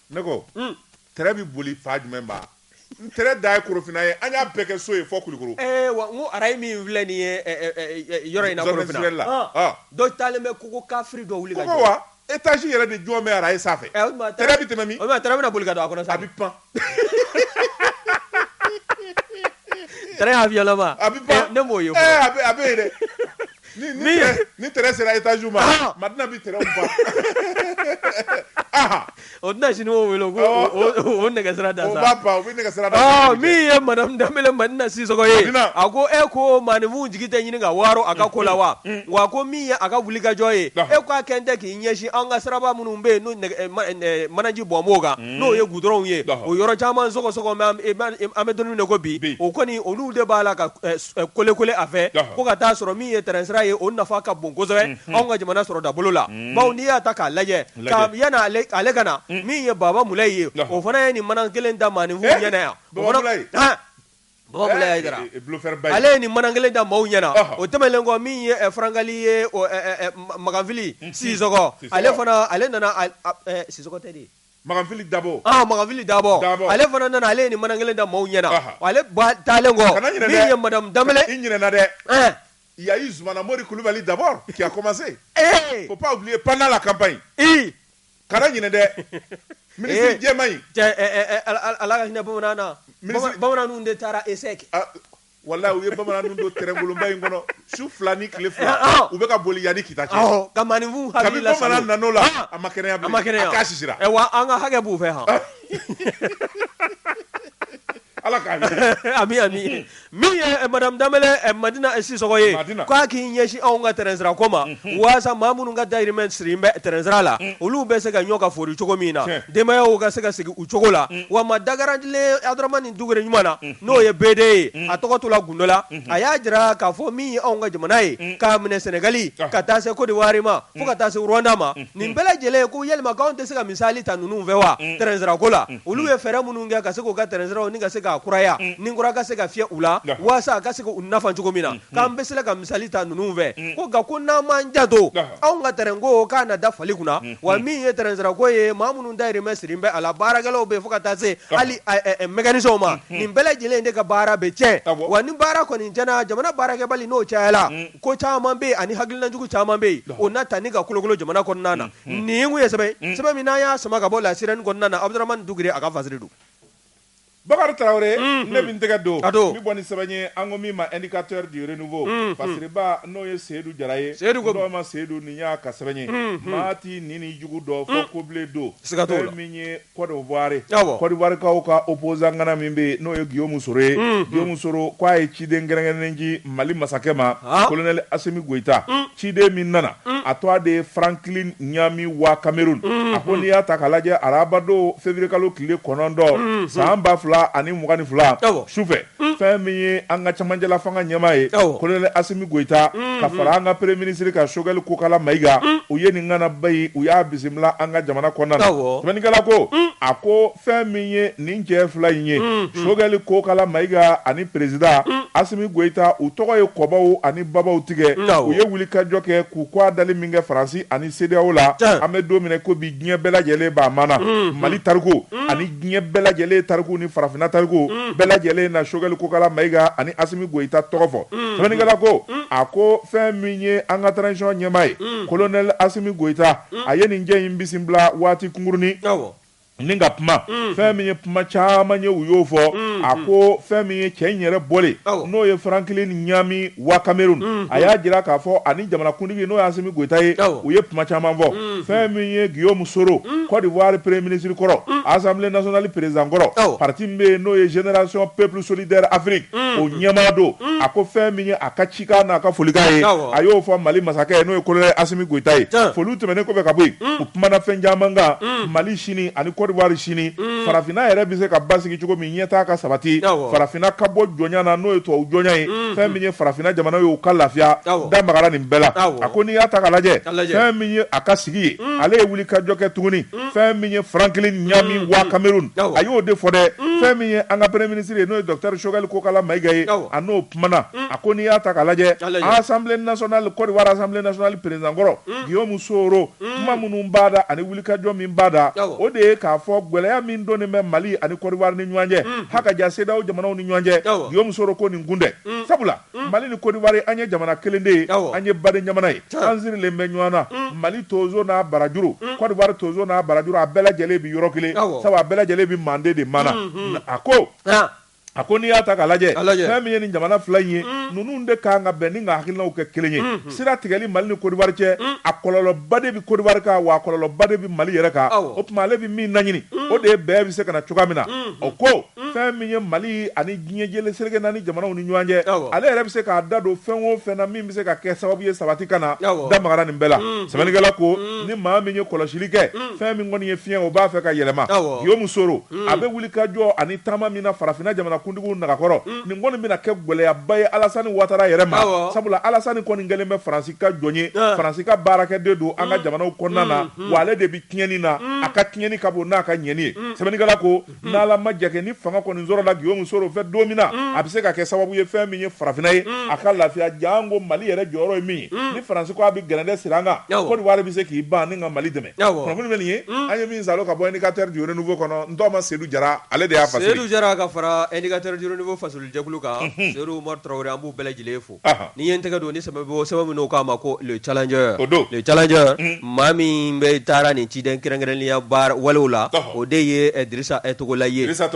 ne ko tɛrɛ bi boli fa jumɛn ba tɛrɛ da ye Korofina ye an y'a bɛɛ kɛ so ye fɔ Kulikoro wa n ko arayi min filɛ nin ye yɔrɔ in na Korofina dɔ taalen bɛ kogo kafiri dɔ wuli ka jɔ wa étage yɛrɛ de jɔn bɛ arayi sanfɛ tɛrɛ bi tɛmɛ min o tɛrɛ bɛna boli ka don a kɔnɔ sa a bi pan tɛrɛ avion ma a bi pan ne m'o ye a bɛ ye dɛ ni tɛrɛ sera étage ma Madina bi tɛrɛ pan o tɛna sini o wele o nɛgɛsira da sa o b'a pan o bɛ nɛgɛsira da min ye madame Dambele Madina Sisoko ye a ko ko maaninfinw jigi tɛ ɲini ka waro a ka ko la wa ko min ye a ka wuli ka jɔ ye k'a kɛn tɛ k'i ɲɛsin an ka siraba minnu bɛ yen n'o manaji bɔnbɔw kan n'o ye goudronw ye o yɔrɔ caman sɔgɔsɔgɔ an bɛ donnin min na ko bi o kɔni olu de b'a la ka kole a fɛ ko ka taa sɔrɔ min ye terrain sira ye o nafa ka bon kosɛbɛ anw ka jamana sɔrɔ dabolo la bawo n'i y'a ta k'a lajɛ yana ale ka na min ye Baba Mulayi ye o fana ye nin mana kelen da maaninfinw ɲɛna yan Baba Mulayi ale ye nin mana kelen da maaw ɲɛna o tɛmɛnen kɔ min ye Farankali ye Maganfili Sisoko ale nana Sisoko tɛ de Maganfili Dabo Maganfili Dabo ale fana nana ale ye nin mana kelen da maaw ɲɛna ale taalen kɔ min ye madame Dambele i ɲinɛna dɛ il y a eu Zoumana Mori Coulibaly d'abord qui a commencé. Faut pas oublier pendant la campagne. Kana ɲinɛ dɛ ministre jɛma in ala ka hinɛ bamanana bamananw de taara ESSEC wallahi u ye bamananw don terrain in kɔnɔ su fila ni tile fila u bɛ ka boli yanni kita cɛ ka maaninfinw hakili la bamanan nan'o la a ma kɛnɛya bilen a k'a sisira wa an ka hakɛ b'u fɛ han ala k'a ami min ye madame Dambele Madina Sisoko ye k'a k'i ɲɛsin anw ka terrain sira ko ma waasa maa minnu ka dahirimɛ siri bɛ terrain sira la olu bɛ se ka ɲɔ ka fori cogo min na denbayaw ka se ka sigi u cogo la wa ma dagarandilen Abdourahmane Doucouré ɲuman na n'o ye BD ye a tɔgɔ tola gundo la a y'a jira k'a fɔ min ye anw ka jamana ye k'a minɛ Sénégali ka taa se Côte d'Ivoire ma fo ka taa se Rwanda ma nin bɛɛ lajɛlen ko yalima k'anw tɛ se ka misali ta ninnu fɛ wa terrain sira ko la olu ye fɛɛrɛ minnu kɛ ka se k'u ka terrain siraw ni ka se ka kuraya ni kura ka se ka fiyɛ u la waasa ka se k'u nafa cogo min na k'an bɛ se ka misali ta ninnu fɛ ko nka ko n'an m'an janto anw ka terrain ko k'a na da fali kunna wa min ye terrain sira ko ye maa minnu dahirimɛ siri bɛ a la baarakɛlaw bɛ fo ka taa se hali mécanicien ma nin bɛɛ lajɛlen de ka baara bɛ tiɲɛ wa ni baara kɔni tiɲɛna jamana baarakɛbali n'o cayala ko caman bɛ yen ani hakilinajugu caman bɛ yen o na ta ni ka kolokolo jamana kɔnɔna na nin kun ye sɛbɛn min n'an y'a sama ka bɔ la sirɛni kɔnɔna na Abdourahmane Doucouré a ka fasiri don Bakari Traoré ne bin tɛgɛ don mi bɔ ni sɛbɛn ye an ko min ma indicateur du renouveau Fasiriba n'o ye Seydou Jara ye n'o ma Seydou nin y'a ka sɛbɛn ye maa ti ni jugu dɔ fo kobile don fɛn min ye Côte d'Ivoire kaw ka opposant ŋana min bɛ n'o ye Guillaume Soro ye Guillaume Soro k'a ye ciden kɛrɛnkɛrɛnnen di Mali masakɛ ma colonel Assimi Goïta ciden min nana a tɔgɔ de ye Franklin Nyami wa Cameroun a ko n'i y'a ta k'a lajɛ arabadon février kalo tile 9 san 2022 sufɛ fɛn min ye an ka cɛmancɛla fanga ɲɛmaa ye colonel Assimi Goïta ka fara an ka premier ministre ka Choguel Kokala Maïga u ye nin ŋana bayi u y'a bisimila an ka jamana kɔnɔna na sɛbɛnnikɛla ko a ko fɛn min ye nin cɛ fila in ye Choguel Kokala Maïga ani président Assimi Goïta u tɔgɔ ye kɔbaw ani babaw tigɛ u ye wulikajɔ kɛ k'u kɔ a dali min kɛ Faransi ani CEDEAO la an bɛ don minɛ ko bi diɲɛ bɛɛ lajɛlen b'a maana Mali tariku ani diɲɛ bɛɛ lajɛlen tariku ni farafinna tariku bɛɛ lajɛlen na Choguel Kokala Maïga ani Assimi Goïta tɔgɔ fɔ sɛbɛnnikɛla ko a ko fɛn min ye an ka transition ɲɛmaa ye colonel Assimi Goïta a ye nin jɛ in bisimila waati kunkurunin ni ka kuma fɛn min ye kuma caman ye u y'o fɔ a ko fɛn min ye cɛ in yɛrɛ bɔlen n'o ye Franklin Nyami wa Cameroun a y'a jira k'a fɔ ani jamanakuntigi n'o ye Assimi Goïta ye u ye kuma caman fɔ fɛn min ye Guillaume Soro Côte d'Ivoire premier ministre kɔrɔ Assemblée nationale président kɔrɔ parti min bɛ yen n'o ye Génération Peuple Solidaire Afrique o ɲɛmaa don a ko fɛn min ye a ka cikan n'a ka folikan ye a y'o fɔ Mali masakɛ ye n'o ye colonel Assimi Goïta ye foliw tɛmɛnen kɔfɛ ka bɔ yen u kumana fɛn caman kan Mali sini ani Côte d'Ivoire sini farafinna yɛrɛ bɛ se ka basigi cogo min ɲɛtaa ka sabati farafinna ka bɔ jɔnya na n'o ye tubabu jɔnya ye fɛn min ye farafinna jamana ye u ka lafiya da magara nin bɛɛ la a ko n'i y'a ta ka lajɛ fɛn min ye a ka sigi ye ale ye wuli ka jɔ kɛ tuguni fɛn min ye Franklin Nyami wa Cameroun a y'o de fɔ dɛ fɛn min ye an ka premier ministre ye n'o ye docteur Choguel Kokala Maïga ye a n'o kumana a ko n'i y'a ta ka lajɛ Assemblée nationale Côte d'Ivoire Assemblée nationale président kɔrɔ Guillaume Soro kuma minnu b'a da ani wuli ka jɔ min b'a da o de ye k'a fɔ gwɛlɛya min donnen bɛ Mali ani Côte d'Ivoire ni ɲɔgɔn cɛ haka ja CEDEAO jamanaw ni ɲɔgɔn cɛ Guillaume Soro ko nin kun tɛ sabula Mali ni Côte d'Ivoire an ye jamana kelen de ye an ye baden jamana ye an sirilen bɛ ɲɔgɔn na Mali tozo n'a barajuru Côte d'Ivoire tozo n'a barajuru a bɛɛ lajɛlen bi yɔrɔ kelen sabu a bɛɛ lajɛlen bi mande de mana a ko n'i y'a ta k'a lajɛ fɛn min ye nin jamana fila in ye ninnu de kan ka bɛn ni ka hakilinaw kɛ kelen ye sira tigɛli Mali ni Côte d'Ivoire cɛ a kɔlɔlɔba de bi Côte d'Ivoire kan wa a kɔlɔlɔba de bi Mali yɛrɛ kan o tuma ale bi min laɲini o de ye bɛɛ bɛ se ka na cogoya min na o ko fɛn min ye Mali ani diɲɛ jɛlen seleke naani jamanaw ni ɲɔgɔn cɛ ale yɛrɛ bɛ se k'a da don fɛn o fɛn na min bɛ se ka kɛ sababu ye sabati ka na da magara nin bɛɛ la sɛbɛnnikɛla ko ni maa min ye kɔlɔsili kɛ fɛn min kɔni ye fiɲɛ o b'a fɛ ka yɛlɛma Guillaume Soro a bɛ wuli ka jɔ ani taama min na farafinna jamanakuntigiw nagakɔrɔ nin kɔni bɛna kɛ gwɛlɛyaba ye Alassane Ouattara yɛrɛ ma sabula Alassane kɔni kɛlen bɛ Faransi ka jɔn ye Faransi ka baarakɛden don an ka jamanaw kɔnɔna na wa ale de bi tiɲɛni na a ka tiɲɛni ka bon n'a ka ɲɛni ye sɛbɛnnikɛla ko n'Ala ma jɛ kɛ ni fanga kɔni sɔrɔ la Guillaume Soro fɛ don min na a bɛ se ka kɛ sababu ye fɛn min ye farafinna ye a ka lafiya jango Mali yɛrɛ jɔyɔrɔ ye min ye ni Faransi ko a bɛ gɛrɛndɛ siri an kan Côte d'Ivoire bɛ se k'i ban ni ka Mali dɛmɛ kunnafoni bɛ nin ye an ye min salo ka bɔ indicateur du renouveau kɔnɔ n tɔgɔma Seydou Jara ale de y'a fasiri Seydou Jara ka fara indicateur du renouveau fasuli jɛkulu kan Seydou Umar Traoré an b'u bɛɛ lajɛlen fo ni ye n tɛgɛ don ni sɛbɛn minnu k'a ma ko le challenger maa min bɛ taara nin ciden kɛrɛnkɛrɛnnenya baara walew la o de ye Dirisa Togola ye Dirisa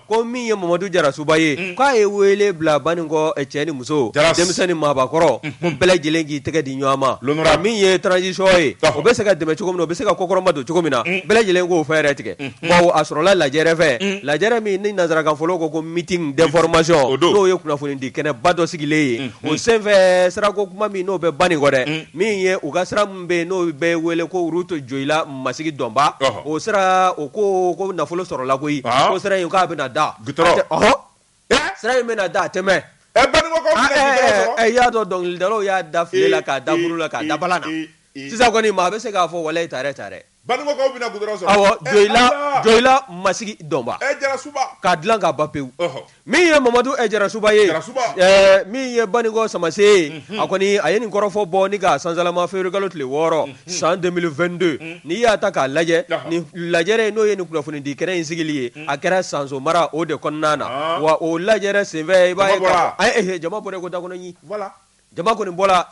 ko min ye Mamadu Jarasuba ye k'a ye wele bila Banikɔ cɛ ni muso denmisɛn ni maabakɔrɔ ko bɛɛ lajɛlen k'i tɛgɛ di ɲɔgɔn ma min ye transition ye o bɛ se ka dɛmɛ cogo min na o bɛ se ka kɔkɔrɔma don cogo min na bɛɛ lajɛlen k'o fɛɛrɛ tigɛ bon a sɔrɔla lajɛrɛ fɛ lajɛrɛ min ni nanzarakan fɔlɔ ko meeting d'information n'o ye kunnafoni di kɛnɛba dɔ sigilen ye o senfɛ sirako kuma min n'o bɛ Banikɔ dɛ min ye u ka sira min bɛ n'o bɛ wele ko route Joyila Masigi Dɔnba o sira o ko nafolo sɔrɔla koyi ko sira in k'a bɛna da sira in bɛna da a tɛmɛ i y'a dɔn dɔnkilidalaw y'a da file la k'a da buru la k'a da balan na sisan kɔni maa bɛ se k'a fɔ walayi tare Banikɔkaw bɛna goudron sɔrɔ awɔ Joyila Masigi Dɔnba Jarasuba k'a dilan ka ban pewu min ye Mamadu Jarasuba ye min ye Banikɔ Samase ye a kɔni a ye nin kɔrɔfɔ bɔ ni ka sansalama février kalo tile 6 san 2022 n'i y'a ta k'a lajɛ nin lajɛrɛ n'o ye nin kunnafoni di kɛnɛ in sigili ye a kɛra Sanso mara o de kɔnɔna na wa o lajɛrɛ senfɛ i b'a ye jama bɔra ko dakɔnɔ ɲi jama kɔni bɔra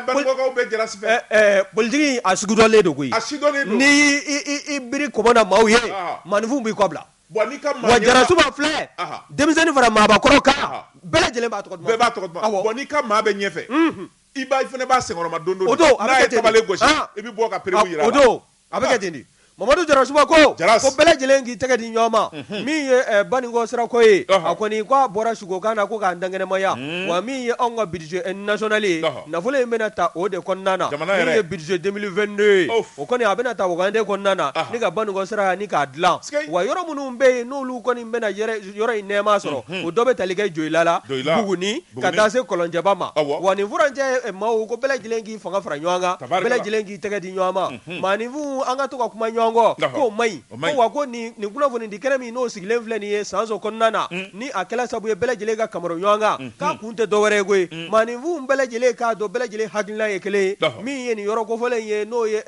Banikɔkaw bɛ Jarasi fɛ politiki a sugudɔnlen don koyi ni i biri kɔmɔ na maaw ye maanifinw b'i kɔ bila wa Jarasuba filɛ denmisɛnnin fara maabakɔrɔ kan bɛɛ lajɛlen b'a tɔgɔ duman bɛɛ b'a tɔgɔ duman bon n'i ka maa bɛ ɲɛfɛ i fana b'a senkɔrɔma don o don n'a ye tabale gosi i bɛ bɔ ka perewu yira o don a bɛ kɛ ten de Mamadu Jarasuba ko bɛɛ lajɛlen k'i tɛgɛ di ɲɔgɔn ma min ye Banikɔ sirako ye a kɔni ko a bɔra Sukokan na ko k'an dankɛnɛmaya wa min ye anw ka budget national ye nafolo in bɛna ta o de kɔnɔna na min ye budget 2022 ye o kɔni a bɛna ta Wagande kɔnɔna na ni ka Banikɔ sira ni k'a dilan wa yɔrɔ minnu bɛ yen n'olu kɔni bɛna yɔrɔ in nɛɛma sɔrɔ o dɔ bɛ tali kɛ Joyila la Buguni ka taa se Kɔlɔnjɛba ma wa nin furancɛ maaw ko bɛɛ lajɛlen k'i fanga fara ɲɔgɔn kan bɛɛ lajɛlen k'i tɛgɛ di ɲɔgɔn ma maaninfin an ka to ka kuma ɲɔgɔn k'o maɲi ko wa ko nin kunnafoni di kɛnɛ min n'o sigilen filɛ nin ye sanso kɔnɔna na ni a kɛla sabu ye bɛɛ lajɛlen ka kamaro ɲɔgɔn kan k'a kun tɛ dɔwɛrɛ ye koyi maaninfinw bɛɛ lajɛlen k'a dɔn bɛɛ lajɛlen hakilina ye kelen ye min ye nin yɔrɔ kofɔlen ye n'o ye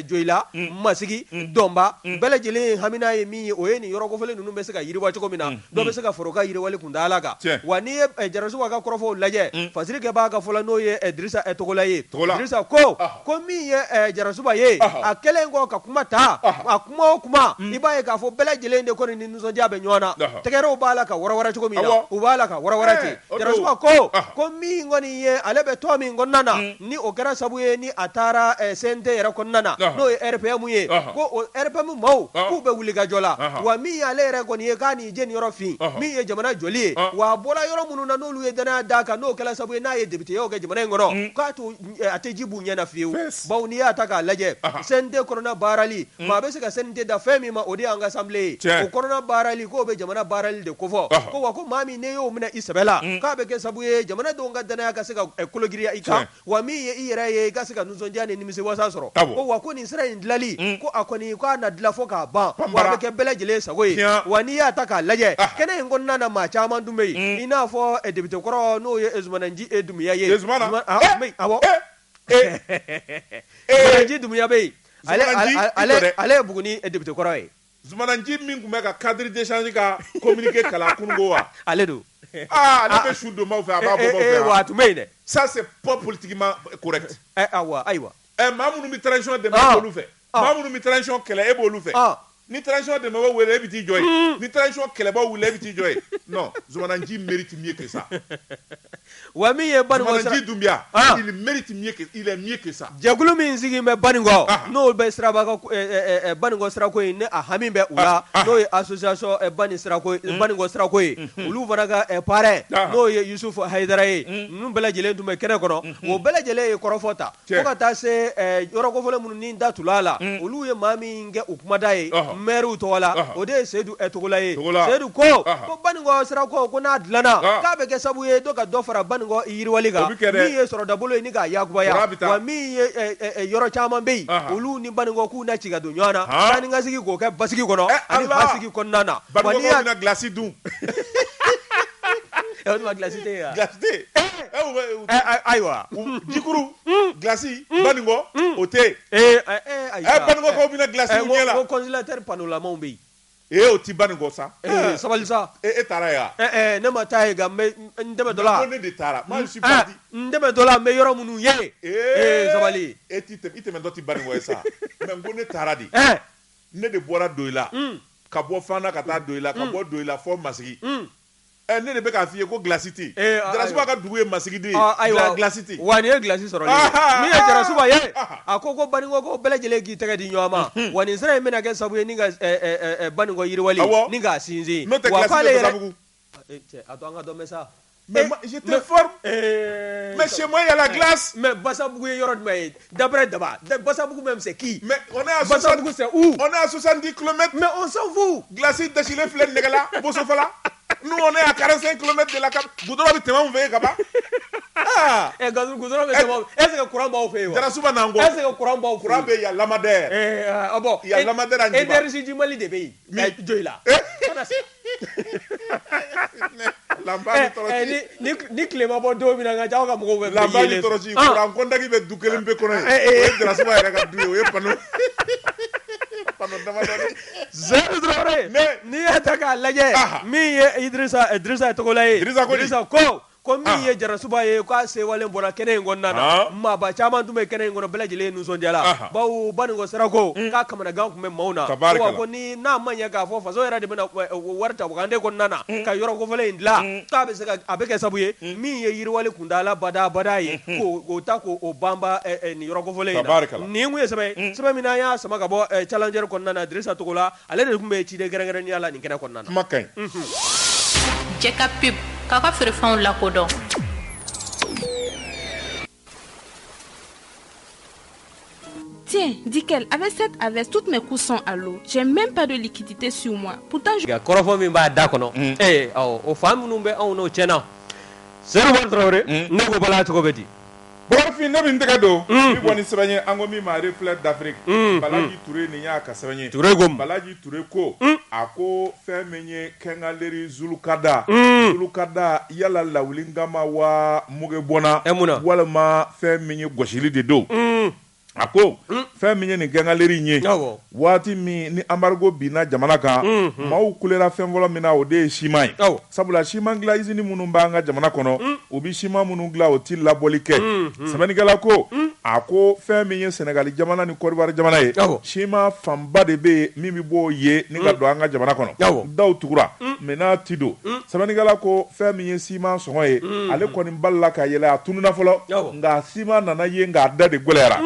Joyila Masigi Dɔnba bɛɛ lajɛlen hamina ye min ye o ye nin yɔrɔ kofɔlen ninnu bɛ se ka yiriwa cogo min na dɔ bɛ se ka fara o ka yiriwali kuntala kan wa n'i ye Jarasuba ka kɔrɔfɔw lajɛ fasirikɛ b'a ka fɔla n'o ye Dirisa Togola ye Dirisa ko min ye Jarasuba ye a kɛlen kɔ ka kuma ta a kuma o kuma i b'a ye k'a fɔ bɛɛ lajɛlen de kɔni ni nisɔndiya bɛ ɲɔgɔn na tɛgɛrɛw b'a la ka warawara cogo min na u b'a la ka warawara ten Jarasuba ko min kɔni ye ale bɛ tɔn min kɔnɔna na ni o kɛra sabu ye ni a taara CNT yɛrɛ kɔnɔna na n'o ye RPM ye ko o RPM maaw k'u bɛ wuli ka jɔ la wa min ye ale yɛrɛ kɔni ye k'a ni jeni yɔrɔ fin min ye jamana joli ye wa a bɔra yɔrɔ minnu na n'olu ye danaya d'a kan n'o kɛra sabu ye n'a ye députéyaw kɛ jamana in kɔnɔ k'a to a tɛ ji b'u ɲɛ na fiyewu bawo n'i y'a ta k'a lajɛ CNT kɔnɔna baarali maa bɛ se ka CNT da fɛn min ma o de y'an ka assemblée ye o kɔnɔna baarali k'o bɛ jamana baarali de kofɔ ko wa ko maa min ne y'o minɛ i sɛbɛ la k'a bɛ kɛ sabu ye jamanadenw ka danaya ka se ka kologiriya i kan wa min ye i yɛrɛ ye i ka se ka nisɔndiya ni nimisiwasa sɔrɔ ko wa ko nin sira in dilali ko a kɔni k'a na dilan fo k'a ban wa a bɛ kɛ bɛɛ lajɛlen sago ye wa n'i y'a ta k'a lajɛ kɛnɛ in kɔnɔna na maa caman dun bɛ yen i n'a fɔ député kɔrɔ n'o ye Zumananji Dumuya ye awɔ Zumananji Dumuya bɛ yen ale ye Buguni député kɔrɔ ye Zumananji min tun bɛ ka cadre d'échange ka communiqué kalan kununko wa ale don ale bɛ su donbaw fɛ a b'a bɔ baw fɛ wa a tun bɛ yen dɛ ça c'est pas politiquement correct ayiwa maa minnu bɛ transition dɛmɛ e b'olu fɛ maa minnu bɛ transition kɛlɛ e b'olu fɛ ni transition dɛmɛbaaw wele e bɛ t'i jɔ yen ni transition kɛlɛbaaw wele e bɛ t'i jɔ yen non Zumananji mérite mieux que ça wa min ye Banikɔ Zumananji Doumbia il mérite mieux que il est mieux que ça jɛkulu min sigi bɛ Banikɔ n'o bɛ Banikɔ sirako ye ni a hami bɛ u la n'o ye association Banikɔ sirako ye olu fana ka parrain n'o ye Yusufu Hayidara ye ninnu bɛɛ lajɛlen tun bɛ kɛnɛ kɔnɔ o bɛɛ lajɛlen ye kɔrɔfɔ ta fo ka taa se yɔrɔ kofɔlen minnu ni da tula la olu ye maa min kɛ u kumada ye maire tɔgɔ la o de ye Seyidu Togola ye Seyidu ko Banikɔ sirako ko n'a dilanna k'a bɛ kɛ sabu ye dɔ ka dɔ fara Banikɔ yiriwali kan min ye sɔrɔdabolo ye ni k'a yakubaya wa min ye yɔrɔ caman bɛ yen olu ni Banikɔ k'u na ci ka don ɲɔgɔn na sani ka sigi k'o kɛ basigi kɔnɔ ani basigi kɔnɔna na Banikɔ k'o bɛna glace dun o tuma glace tɛ yen glace tɛ yen ayiwa jikuru glace Banikɔ o tɛ yen Banikɔ k'o bɛna glace dun ɲɛ la ko congélateur panneau bɛ yen o ti Banikɔ sa sabali sa e taara yan ne ma taa yen nka n dɛmɛ dɔ la ko ne de taara moi je suis parti n dɛmɛ dɔ la n bɛ yɔrɔ minnu ye sabali i tɛmɛtɔ ti Banikɔ ye sa mais n ko ne taara de ne de bɔra Doyila ka bɔ Fana ka taa Doyila ka bɔ Doyila fɔ Masigi ne de bɛ k'a f'i ye ko glace tɛ yen Jarasuba ka dugu ye Masigi de ye glace tɛ yen wa nin ye glace sɔrɔli ye min ye Jarasuba ye a ko Banikɔ ko bɛɛ lajɛlen k'i tɛgɛ di ɲɔgɔn ma wa nin sira in bɛna kɛ sabu ye ni ka Banikɔ yiriwali ni k'a sinsin n'o tɛ glace tɛ Basabugu a to an ka dɔ mɛn sa mais je t'informe mais chez moi il y a la glace mais Basabugu ye yɔrɔ jumɛn ye d'après Daba Basabugu même c'est qui mais on est à Basabugu c'est où on est à 70 km mais on s'en fout glace déchirée filɛ nɛgɛla Bosofala nous on est à 45 km de la cap goudron bɛ tɛmɛ anw fɛ yen ka ban goudron bɛ tɛmɛ est-ce que courant b'aw fɛ yen wa Jarasuba n'an kɔ est-ce que courant b'aw fɛ yen courant bɛ yen il y a lampadaire bon il y a lampadaire à Njiba énergie du Mali de bɛ yen Joyila ni tilema bɔ don min na nka aw ka mɔgɔw bɛ lampa ni tɔrɔsi courant contact bɛ du kelen bɛɛ kɔnɔ yen o ye Jarasuba yɛrɛ ka du ye o ye panneau damadɔni Seyidu Traoré n'i y'a ta k'a lajɛ min ye Idrissa Togola ye Idrissa ko ko min ye jarasuba ye k'a sewalen bɔra kɛnɛ in kɔnɔna na maaba caman tun bɛ kɛnɛ in kɔnɔ bɛɛ lajɛlen nisɔndiyala bawo Baningo Sirako k'a kamanagan tun bɛ maaw na ko ni n'a ma ɲɛ k'a fɔ faso yɛrɛ de bɛna wari ta Wagande kɔnɔna na ka yɔrɔ kofɔlen in dilan k'a bɛ se ka a bɛ kɛ sabu ye min ye yiriwali kuntala bada ye k'o ta k'o banba nin yɔrɔ kofɔlen in na nin kun ye sɛbɛn min n'an y'a sama ka bɔ Challenger kɔnɔna na Dirisa Togola ale de tun bɛ ciden kɛrɛnkɛrɛnnenya la nin kɛnɛ kɔnɔna na kuma ka ɲi Jeka pub k'a ka feerefɛnw lakodɔn. Tiens, Dikel, avec cette avec toutes mes coussins à l'eau, j'ai même pas de liquidité sur moi. Pourtant, je... kɔrɔfɔ min b'a da kɔnɔ o fa minnu bɛ anw n'o tiɲɛna Seydou Traoré ne ko bala cogo bɛ di Bɔrɔfin ne bɛ n tɛgɛ don ni bɔ ni sɛbɛn ye an ko min ma reflet d'Afrique Balaji Touré nin y'a ka sɛbɛn ye Balaji Touré ko a ko fɛn min ye Kɛngaleri Zulukada Zulukada yala lawulingama wa mugebɔnna walima fɛn min ye gɔsili de don a ko fɛn min ye nin Kɛngaleri in ye waati min ni embargo binna jamana kan maaw kulera fɛn fɔlɔ min na o de ye siman ye sabula siman dilan usine minnu b'an ka jamana kɔnɔ u bi siman minnu dilan o ti labɔli kɛ sɛbɛnnikɛla ko a ko fɛn min ye Senegali jamana ni Côte d'Ivoire jamana ye siman fanba de bɛ yen min bɛ bɔ o ye ni ka don an ka jamana kɔnɔ daw tugura mais n'a ti don sɛbɛnnikɛla ko fɛn min ye siman sɔngɔ ye ale kɔni balila ka yɛlɛ a tununa fɔlɔ nka siman nana ye nka a da de gɛlɛyara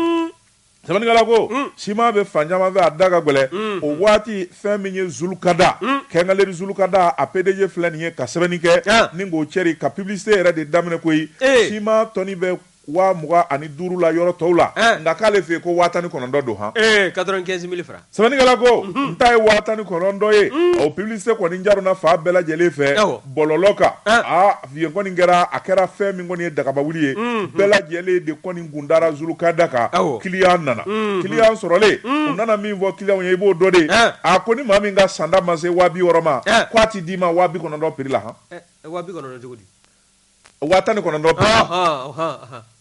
sɛbɛnnikɛla ko siman bɛ fan caman fɛ a da ka gɛlɛ o waati fɛn min ye Zulukada Kɛngaleri Zulukada a PDG filɛ nin ye ka sɛbɛnni kɛ ni k'o cɛri ka publicité yɛrɛ de daminɛ koyi siman tɔni bɛ 25,000 la yɔrɔ tɔw la nka k'ale fɛ yen ko 19,000 don han 95,000 francs sɛbɛnnikɛla ko n ta ye 19,000 ye o publicité kɔni jaruna fa bɛɛ lajɛlen fɛ bɔlɔlɔ kan yen kɔni a kɛra fɛn min kɔni ye dagaba wuli ye bɛɛ lajɛlen de kɔni gundara Zulukada kan client nana client sɔrɔlen u nana min fɔ client ye i b'o dɔ de a ko ni maa min ka sanda ma se 60,000 ma k'a ti d'i ma 50,000 prix la han 50,000 cogo di 19,000 prix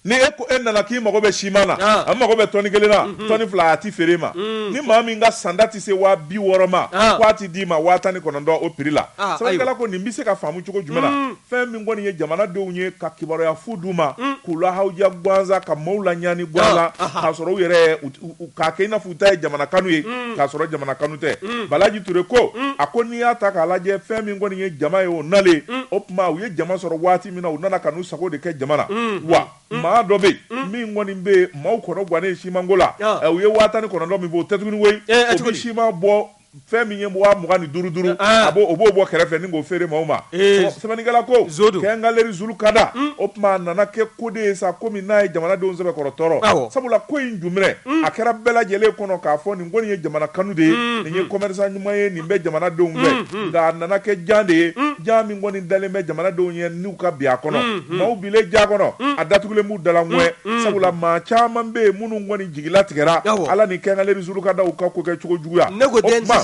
ni e nana k'i mago bɛ siman na a mago bɛ tɔni 1 na tɔni 2 a ti feere ma ni maa min ka sanda ti se 60,000 ma k'a ti d'i ma 19,000 o prix la sɛbɛnnikɛla ko nin bɛ se ka faamu cogo jumɛn na fɛn min kɔni ye jamanadenw ye ka kibaruya fu d'u ma k'u lahawuja gansan ka maaw laɲani gansan k'a sɔrɔ u yɛrɛ k'a kɛ i n'a fɔ u ta ye jamana kanu ye k'a sɔrɔ jamana kanu tɛ Balaji Touré ko a ko n'i y'a ta k'a lajɛ fɛn min kɔni ye jama ye o nalen o tuma u ye jama sɔrɔ waati min na u nana ka n'u sago de kɛ jama na wa maa dɔ bɛ yen min kɔni bɛ maaw kɔnɔ gannen simanko la u ye 19,000 min fɔ o tɛ tuguni koyi o bɛ siman bɔ fɛn min ye 25,000 o b'o bɔ kɛrɛfɛ ni k'o feere maaw ma sɛbɛnnikɛla ko Kɛngaleri Zulukada o tuma a nana kɛ ko de ye sa komi n'a ye jamanadenw sɛbɛkɔrɔ tɔɔrɔ sabula ko in jumɛn a kɛra bɛɛ lajɛlen kɔnɔ k'a fɔ nin kɔni ye jamana kanu de ye nin ye commerçant ɲuman ye nin bɛ jamanadenw fɛ nka a nana kɛ jan de ye jan min kɔni dalen bɛ jamanadenw ye n'u ka bi a kɔnɔ maaw bilen jan kɔnɔ a datugulen b'u dala ŋɔɛ sabula maa caman bɛ yen minnu kɔni jigila tigɛra ala ni Kɛngaleri Zulukada u ka ko kɛ cogo juguya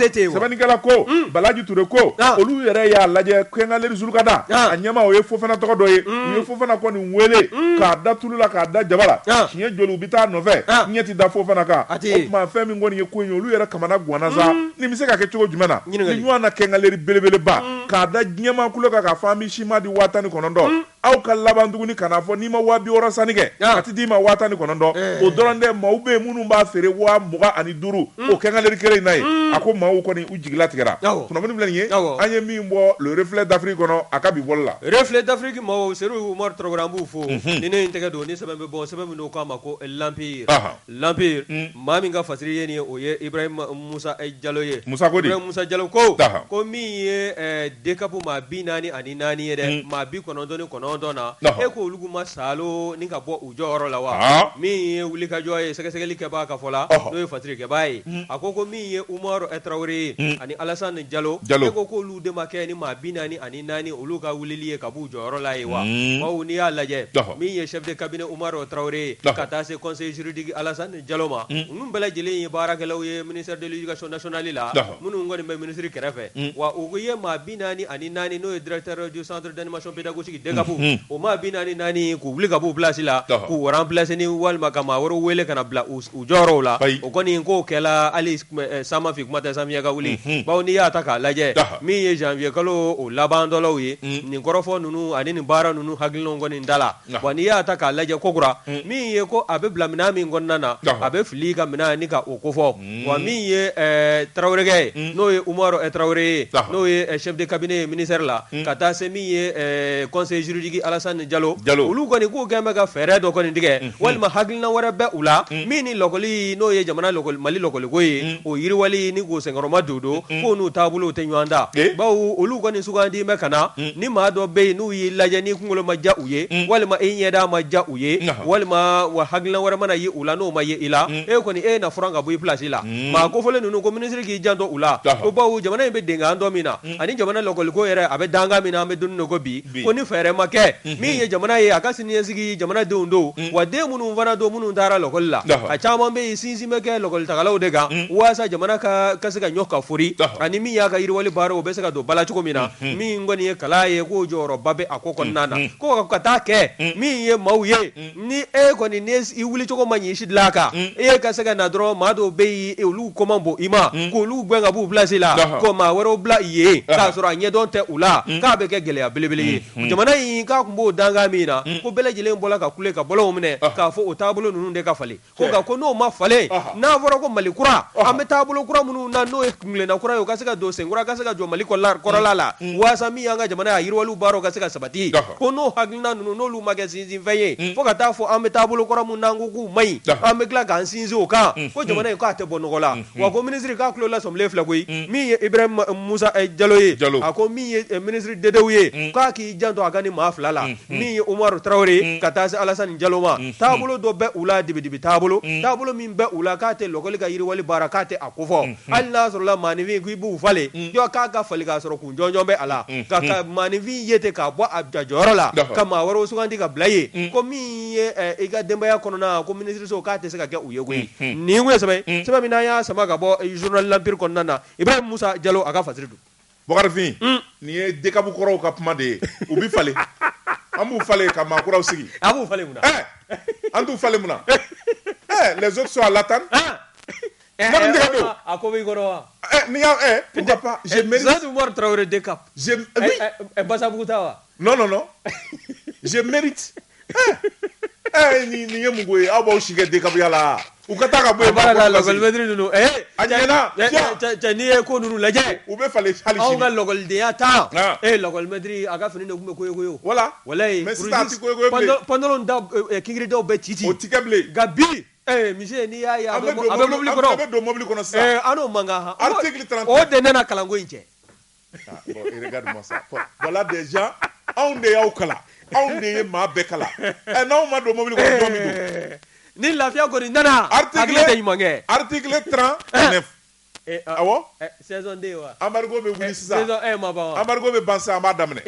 sɛbɛnnikɛla ko Balaji Touré ko olu yɛrɛ y'a lajɛ Kɛngaleri Zulukada a ɲɛma o ye Fofana tɔgɔ dɔ ye u ye Fofana kɔni wele k'a da tulu la k'a da jaba la siɲɛ joli u bɛ taa nɔfɛ ɲɛ ti da Fofana kan o tuma fɛn min kɔni ye ko in ye olu yɛrɛ kamana guwanna sa nin bɛ se ka kɛ cogo jumɛn na ni ɲɔgɔn na Kɛngaleri belebeleba k'a da ɲɛma kulo kan k'a fɔ an bɛ siman di 19,000 aw ka laban tuguni ka na fɔ n'i ma 20,000 sanni kɛ a ti d'i ma 19,000 o dɔrɔn tɛ maaw bɛ yen minnu b'a feere 25,000 o Kɛngaleri kelen in na ye a ko maaw kɔni u jigila tigɛra kunnafoni filɛ nin ye an ye min bɔ le reflet d'Afrique kɔnɔ a ka bi bɔli la reflet d'Afrique maaw Seydou Umaru Traoré an b'u fo ni ne ye n tɛgɛ don ni sɛbɛn bɛ bɔ sɛbɛn min n'o k'a ma ko l'Empire maa min ka fasiri ye nin ye o ye Ibrahima Musa Jalo ye Ibrahima Musa Jalo ko min ye DCAP maa 44 ye dɛ maa 99 na e ko olu ma salo ni ka bɔ u jɔyɔrɔ la wa min ye wulikajɔ ye sɛgɛsɛgɛli kɛbaa ka fɔ la n'o ye fasiri kɛbaa ye a ko min ye Umaru Traoré ani Alassane Diallo e ko k'olu de ma kɛ ni maa 44 olu ka wulili ye ka b'u jɔyɔrɔ la ye wa bawo n'i y'a lajɛ min ye chef de cabinet Umaru Traoré ka taa se conseil juridique Alassane Diallo ma ninnu bɛɛ lajɛlen ye baarakɛlaw ye ministère de l'éducation nationale la minnu kɔni bɛ ministre kɛrɛfɛ wa u ye maa 44 nani no directeur du centre d'animation pédagogique de Gabu o ma bi nani ku wuli Gabu place la ku remplacer ni walma kama woro wele kana bla u joro la o koni ko kela ali sama fi kuma ta samia ga wuli bawo ni ya taka laje mi ye janvier kalo o labando lo yi ni korofo nunu ani ni bara nunu hagilno ngoni ndala wani ya taka laje kokura mi ye ko abe blamina mi ngonnana abe flika mina ni ka okofo wa mi ye Traoré no ye Umaro Traoré no ye chef de cabinet ministère la kata se mi ye conseil juridique Alassane Diallo ulu koni ko gamba ga fere do koni dige walma hagilna wara be ula mi ni lokoli no ye jamana lokol mali lokol ko ye o yiri wali ni go sengoro madudo ko nu tabulo te nyanda bawo ulu koni sugandi me kana ni ma do be nu yi laje ni kungolo majja uye walma enyeda majja uye walma wa hagilna wara mana yi ula no ma ye ila e koni na franga bu place ila ma ko fole nunu ko ministre ki jando ula ko bawo jamana be denga ando mina ani jamana lokol ko ere abe danga mina be dunno go bi ko ni fere make mi ye jamana ye akasi ni sigi jamana de undo wa de munu vana do munu dara lokol la a chama be sinzi make lokol tagala odega wasa jamana ka kasika nyoka furi ani mi ya ga yiri wali baro be saka do bala chuko mina mi ngoni ye kala ye ko joro babe akoko nana ko ka ta ke mi ye mauye ni ko ni nes i wuli chuko manyi shidlaka kasika na dro mado be ulu komambo ima ko lu gwenga bu place la ko ma woro bla ye ka soro anye don te ula ka be ke gele ya belebele jamana yi ka kumbo danga mina ko bele jele mbola ka kule ka bolo mune ka fo o tabulo nunu de ka fale ko ga ko no ma fale na voro ko mali kura ame tabulo kura munu na no ngle na kura yo kasika do sengura kasika jo mali ko lar korala wasa mi yanga jamana ya yirwalu baro kasika sabati ko no hagina nunu no lu magazine veye fo ka ta fo ame tabulo kura munu nangu ku mai ame gla ga sinzi o ka ko jamana ko ate bonogola wa ko ministre ka klo la somle fla koy mi Ibrahim Musa Diallo ye ako mi ministre Dedewye ka ki janto agani ma fla la mi Umar Traoré kata se Alassane Diallo ma tabulo do be ula dibi tabulo min be ula ka te lokoli ka yiri wali barakate akofo Allah sura manivi ku bu fale yo ka fale ka soro ku jonjo be ala ka manivi yete ka bo abja jorola kama waro sugandi ka blaye ko mi e ga demba ya kono na ko ministre so ka te se ka ke uye ku ni ngwe sebe mina ya sama ka bo journal l'Empire kon nana Ibrahim Musa Diallo aga fasiridu Bokar Fin ni ye dekabu koro ka kuma de ubi fale amu fale ka makura sigi amu fale muna antu fale muna les autres sont à l'attente akobi koro ni ya pourquoi pas je mérite ça de voir Traoré décap basa butawa non je mérite ni yemugo abo shige dekabu yala ukataka boye bara lokol medri nunu anyana ni ko nunu laje ube fale hali on ga lokol de ata lokol medri aga fini ne kume koyo voilà mais stati koyo pendant da kingri do be titi o tikable gabi mise ni ya abe mobile kono sa ano manga article 30 o de nana kalango inche bon regarde-moi ça voilà des gens on de yaukala on de ma bekala non ma do mobile kono do mi do ni lafia ko ni nana article 39 awo saison 2 wa amargo be wuli sisa saison 1 ma ba amargo be bansa ma damne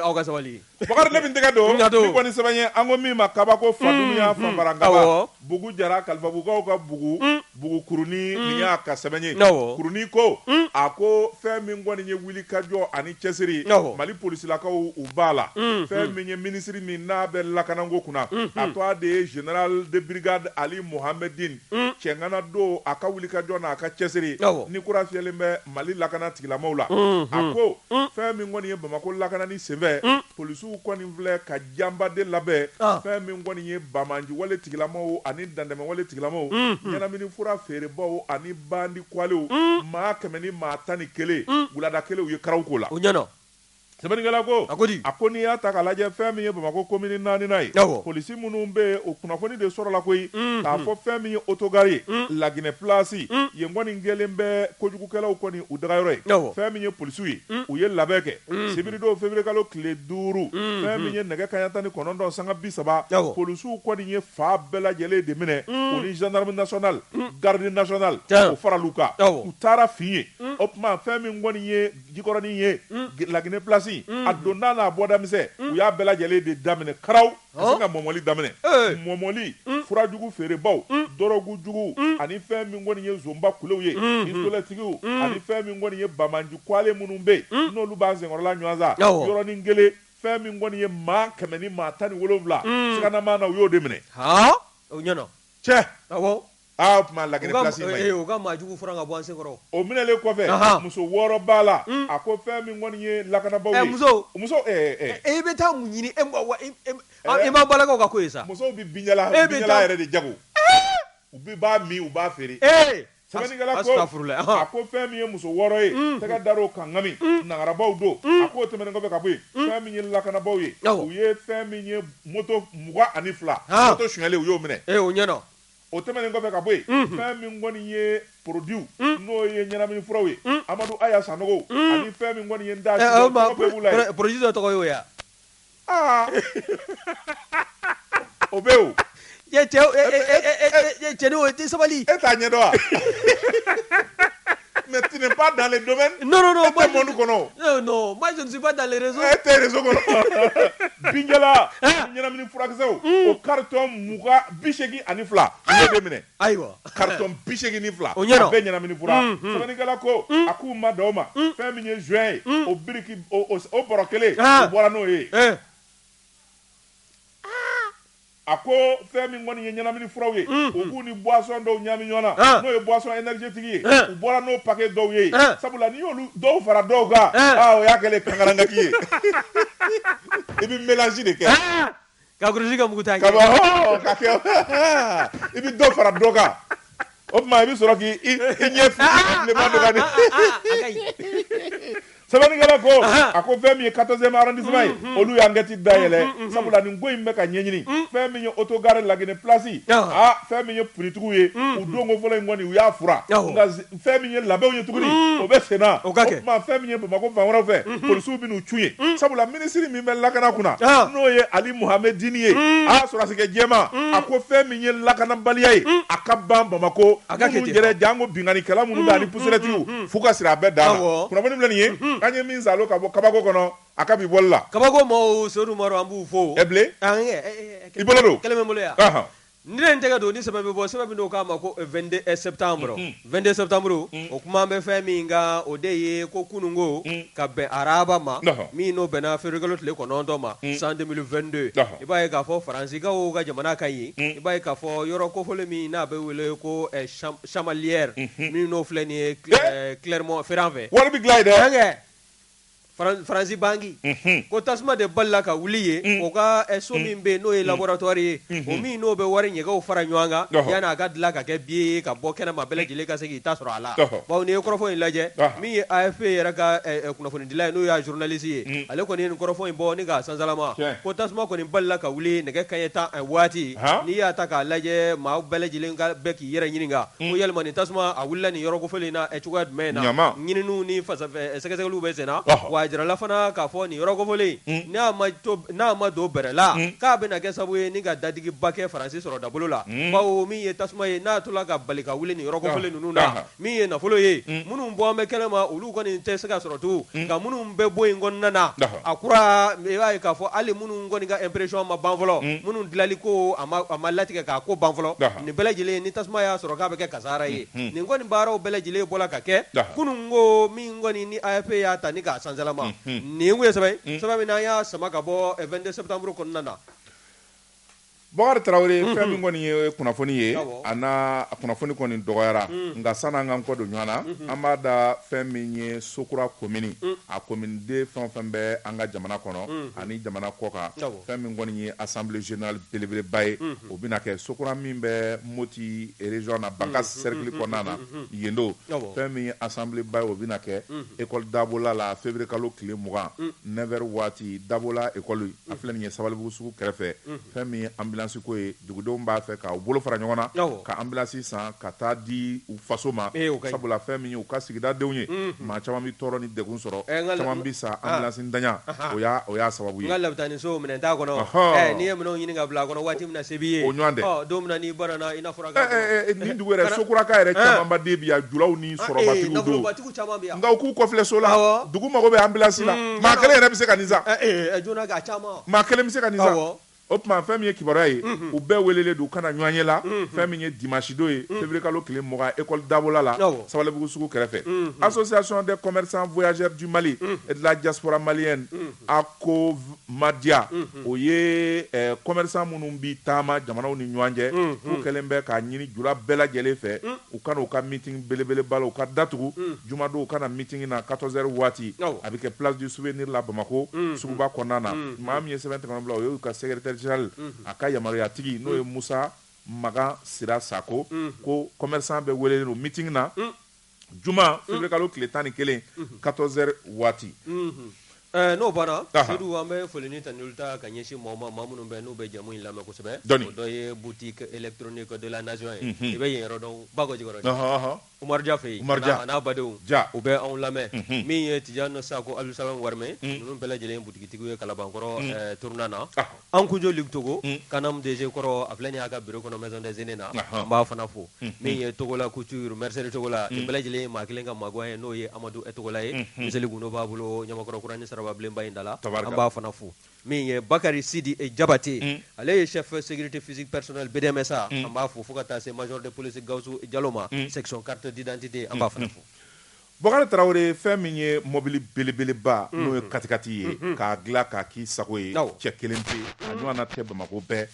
aw ka sawali Bakar ne bin tega do ni ko ni sabanye ango mi makaba ko fadunya fa barangaba bugu jara kalba bugu ka bugu kuruni ni ya ka sabanye kuruni ko ako fe mi ngoni nye wili kajo ani chesiri mali police la ka u bala fe mi nye ministry mi na be la kanango kuna atwa de general de brigade Ali Mohamedine chengana do aka wili kajo na aka chesiri ni kura fiele mbe mali la kana tigila maula ako fe mi ngoni ye Bamako la kana ni seve police ko ni vle ka jamba de labe fe mi ngoni ye Bamanji wale tigilamo ani dandeme wale tigilamo nyana mini fura fere bawo ani bandi kwale ma kemeni ma tani kele bulada kele u ye karawko la unyano sebani gala ko akodi akoni ya ta kala je fe mi ye Bamako komini nani nai police munu be o kuna foni de soro la koyi ka fo fe mi ye autogari la Guinée place ye ngoni ngelembe kojugu kala o koni u dagayore fe mi ye police yi u ye labeke sibiri do février kalo clé duru fe mi ye nege kanyata ni konondo sanga bisaba police u koni ye fa bela jele de mine o ni gendarme national garde national o faraluka u tara fiye opma fe mi ngoni ye jikorani ye la Guinée place adonna na boda mise u ya bela jele de damine karaw asinga momoli damine momoli furajugu feerebaw dɔrɔgu jugu ani fɛn min kɔni ye zonba kulew ye pistoletigiw ani fɛn min kɔni ye bamanji kwale minnu bɛ n'olu b'an senkɔrɔla ɲɔgɔn sa yɔrɔnin kelen fɛn min kɔni ye maa 100 ni maa 17 siganama na u y'o de minɛ o ɲɛna cɛ awɔ o tuma Lagine place ma ye o ka maajugu fura ka bɔ an senkɔrɔ o minɛlen kɔfɛ muso 6 b'a la a ko fɛn min kɔni ye lakanabaw ye muso e bɛ taa mun ɲini e ma balakaw ka ko ye sa musow bɛ binjala yɛrɛ de jago u b'a min u b'a feere sɛbɛnnikɛla ko a ko fɛn min ye muso 6 ye tɛgɛ dar'o kan ŋami nagarabaw don a k'o tɛmɛnen kɔfɛ ka bɔ yen fɛn min ye lakanabaw ye u ye fɛn min ye moto 22 moto suɲɛlen u y'o minɛ o ɲɛna o tɛmɛnen kɔfɛ ka bɔ yen fɛn min kɔni ye produit n'o ye ɲɛnamini furaw ye Amadu Aya Sanogo ani fɛn min kɔni ye n da produit dɔ tɔgɔ y'o ya o bɛ o cɛni o tɛ sabali e t'a ɲɛdɔn wa mais tu n'es pas dans les domaines non moi monde kɔnɔ non moi je ne suis pas dans les réseaux e tɛ réseau kɔnɔ binjala ɲɛnamini furakisɛw o carton 82 ani 2 u y'o de minɛ ayiwa carton 82 o ɲɛna a bɛɛ ɲɛnamini fura sɛbɛnnikɛla ko a k'u ma da o ma fɛn min ye juin ye o biriki o bɔrɔ kelen o bɔra n'o ye a ko fɛn min kɔni ye ɲɛnamini furaw ye u k'u ni boisson dɔw ɲami ɲɔgɔn na n'o ye boisson énergétique ye u bɔra n'o paquet dɔw ye sabula n'i y'olu dɔw fara dɔw kan o y'a kɛlen kangarangaki ye i bɛ mélange de kɛ ka kurusi ka mugu ta ka kɛ i bɛ dɔw fara dɔw kan o tuma i bɛ sɔrɔ k'i ɲɛ bilenman dɔ kan sɛbɛnnikɛla ko a ko fɛn min ye 14e arrondissement ye olu y'an kɛti dayɛlɛ sabula nin ko in bɛ ka ɲɛɲini fɛn min ye autogare Lagine place fɛn min ye punitigiw ye u donko fɔlɔ in kɔni u y'a fura nka fɛn min ye labɛnw ye tuguni o bɛ sen na o tuma fɛn min ye Bamako fan wɛrɛw fɛ polisiw bɛ n'u cun ye sabula minisiri min bɛ lakana kunna n'o ye Ali Mohamed Dini ye sɔrɔsikɛ jɛma a ko fɛn min ye lakanabaliya ye a ka ban Bamako minnu yɛrɛ janko binganikɛla minnu bɛ ani pusɛrɛtigiw f'u ka siri a bɛɛ dan na kunnafoni filɛ nin ye an ye min salo ka bɔ kabako kɔnɔ a ka bi bɔli la kabako maaw Seydou Umaru an b'u fo bilen i bolo don kɛlɛ bɛ n bolo yan ni ne n tɛgɛ don ni sɛbɛn bɛ bɔ sɛbɛn min n'o k'a ma ko 22 septembre 22 septembre o kuma bɛ fɛn min kan o de ye ko kununko ka bɛn araba ma min n'o bɛnna février tile 9 ma san 2022 i b'a ye k'a fɔ faransiikaw ka jamana kan ye i b'a ye k'a fɔ yɔrɔ kofɔlen min n'a bɛ wele ko chamalière min n'o filɛ nin ye Clermont Ferrand fɛ wari bɛ dilan yen dɛ Faransi bangi ko tasuma de balila ka wuli ye o ka so min bɛ n'o ye laboratoire ye o min n'o bɛ wari ɲɛgɛnw fara ɲɔgɔn kan yanni a ka dilan ka kɛ biye ye ka bɔ kɛnɛma bɛɛ lajɛlen ka se k'i ta sɔrɔ a la bawo n'i ye kɔrɔfɔ in lajɛ min ye AFP yɛrɛ ka kunnafonidila ye n'o y'a journaliste ye ale kɔni ye nin kɔrɔfɔ in bɔ ni k'a sansalama ko tasuma kɔni balila ka wuli nɛgɛ kanɲɛ 10 waati n'i y'a ta k'a lajɛ maa bɛɛ lajɛlen ka bɛɛ k'i yɛrɛ ɲininka ko yalima nin tasuma a wulila nin yɔrɔ kofɔlen in na cogoya jumɛn na ɲininiw ni sɛgɛsɛgɛliw bɛ sen na wa jirala fana k'a fɔ nin yɔrɔ kofɔlen n'a ma don bɛrɛ la k'a bɛna kɛ sababu ye ni ka dadigiba kɛ Faransi sɔrɔ dabolo la bawo min ye tasuma ye n'a tola ka bali ka wuli nin yɔrɔ kofɔlen ninnu na min ye nafolo ye minnu bɔ an bɛ kɛnɛ ma olu kɔni tɛ se ka sɔrɔ tugun nka minnu bɛ bɔ in kɔnɔna na a kura i b'a ye k'a fɔ hali minnu kɔni ka impression ma ban fɔlɔ minnu dilali ko a ma latigɛ k'a ko ban fɔlɔ nin bɛɛ lajɛlen ni tasuma y'a sɔrɔ k'a bɛ kɛ kasara ye nin kɔni baaraw bɛɛ lajɛlen bɔra ka kɛ kunun ko min kɔni ni AFP y'a ta ni k'a sansalama nin kun ye sɛbɛn min n'an y'a sama ka bɔ 22 septembre kɔnɔna na Bakari Tarawele fɛn min kɔni ye kunnafoni ye a n'a kunnafoni kɔni dɔgɔyara nka san'an k'an kɔ don ɲɔgɔn na an b'a da fɛn min ye Sokura commune a commune den fɛn o fɛn bɛ an ka jamana kɔnɔ ani jamana kɔ kan fɛn min kɔni ye assemblée générale belebeleba ye o bɛna kɛ Sokura min bɛ Moti région na Banka cercle kɔnɔna na yen don fɛn min ye assemblée ba ye o bɛna kɛ école Dabola la février kalo tile 20 9h waati Dabola école a filɛ nin ye Sabalibugu sugu kɛrɛfɛ fɛn min ye ambulance ko ye dugudenw b'a fɛ k'u bolo fara ɲɔgɔn na ka ambulance san ka taa di u faso ma sabula fɛn min ye u ka sigida denw ye maa caman bɛ tɔɔrɔ ni degun sɔrɔ caman bɛ sa ambulance ntanya o y'a sababu ye n ka labitani so minɛn t'a kɔnɔ n'i ye minɛnw ɲini ka bila a kɔnɔ waati min na se b'i ye o ɲɔgɔn tɛ don min na n'i banana i n'a fɔra nin dugu yɛrɛ Sokuraka yɛrɛ camanba den bi yan julaw ni sɔrɔbatigiw don nka u k'u kɔfilɛ so la dugu mago bɛ ambulance la maa kelen yɛrɛ bɛ se ka nin sa joona k'a caman maa kelen bɛ se ka nin sa o tuma fɛn min ye kibaruya ye u bɛɛ welelen don u kana ɲɔgɔn ye la fɛn min ye dimanche don ye février kalo tile 20 école Dabola la Sabalibugu sugu kɛrɛfɛ association des commerçants voyageurs du Mali et de la diaspora malienne ACOVMADIA o ye commerçant minnu bi taama jamanaw ni ɲɔgɔn cɛ k'u kɛlen bɛ k'a ɲini jula bɛɛ lajɛlen fɛ u kana u ka meeting belebeleba la u ka datugu jumadon u kana meeting na 14h waati a bɛ kɛ place du souvenir la Bamako suguba kɔnɔna na maa min ye sɛbɛn tigɛ bila o y'u ka secrétaire général a ka yamaruyatigi n'o ye Musa Magan Sira Sako ko commerçant bɛ welelen don meeting na juma février kalo tile 11 14h waati n'o banna Seydou an bɛ foli ni tanuli ta ka ɲɛsin maa minnu bɛ n'u bɛ jamu in lamɛn kosɛbɛ o dɔ ye boutique électronique de la nation ye i bɛ yen yɔrɔ dɔn Bako Jikɔrɔ Umaru Dia fɛ yen a n'a badenw u bɛ anw lamɛn min ye Tijani Sako Alusalam Warmɛ ninnu bɛɛ lajɛlen ye butigitigiw ye Kalabankɔrɔ tournant na an Kunjo Luc Togo Kanam DG kɔrɔ a filɛ nin y'a ka bureau kɔnɔ maison des aînés na an b'a fana fo min ye Togola couture mercerie Togola nin bɛɛ lajɛlen ye maa kelen ka magoya ye n'o ye Amadou Togola ye miseli gundo b'a bolo Ɲamakɔrɔ Kurani Sarababilenba in da la an b'a fana fo min ye Bakari Sidi Jabate ale ye chef sécurité physique personnel BDMSA an b'a fo ka taa se major de police Gawusu Diallo ma section carte d'identité an b'a fana fo Bokari Traoré fɛn min ye mobili belebeleba n'o ye katikati ye k'a dilan k'a k'i sago ye cɛ kelen pe a ɲɔgɔn na tɛ Bamako bɛɛ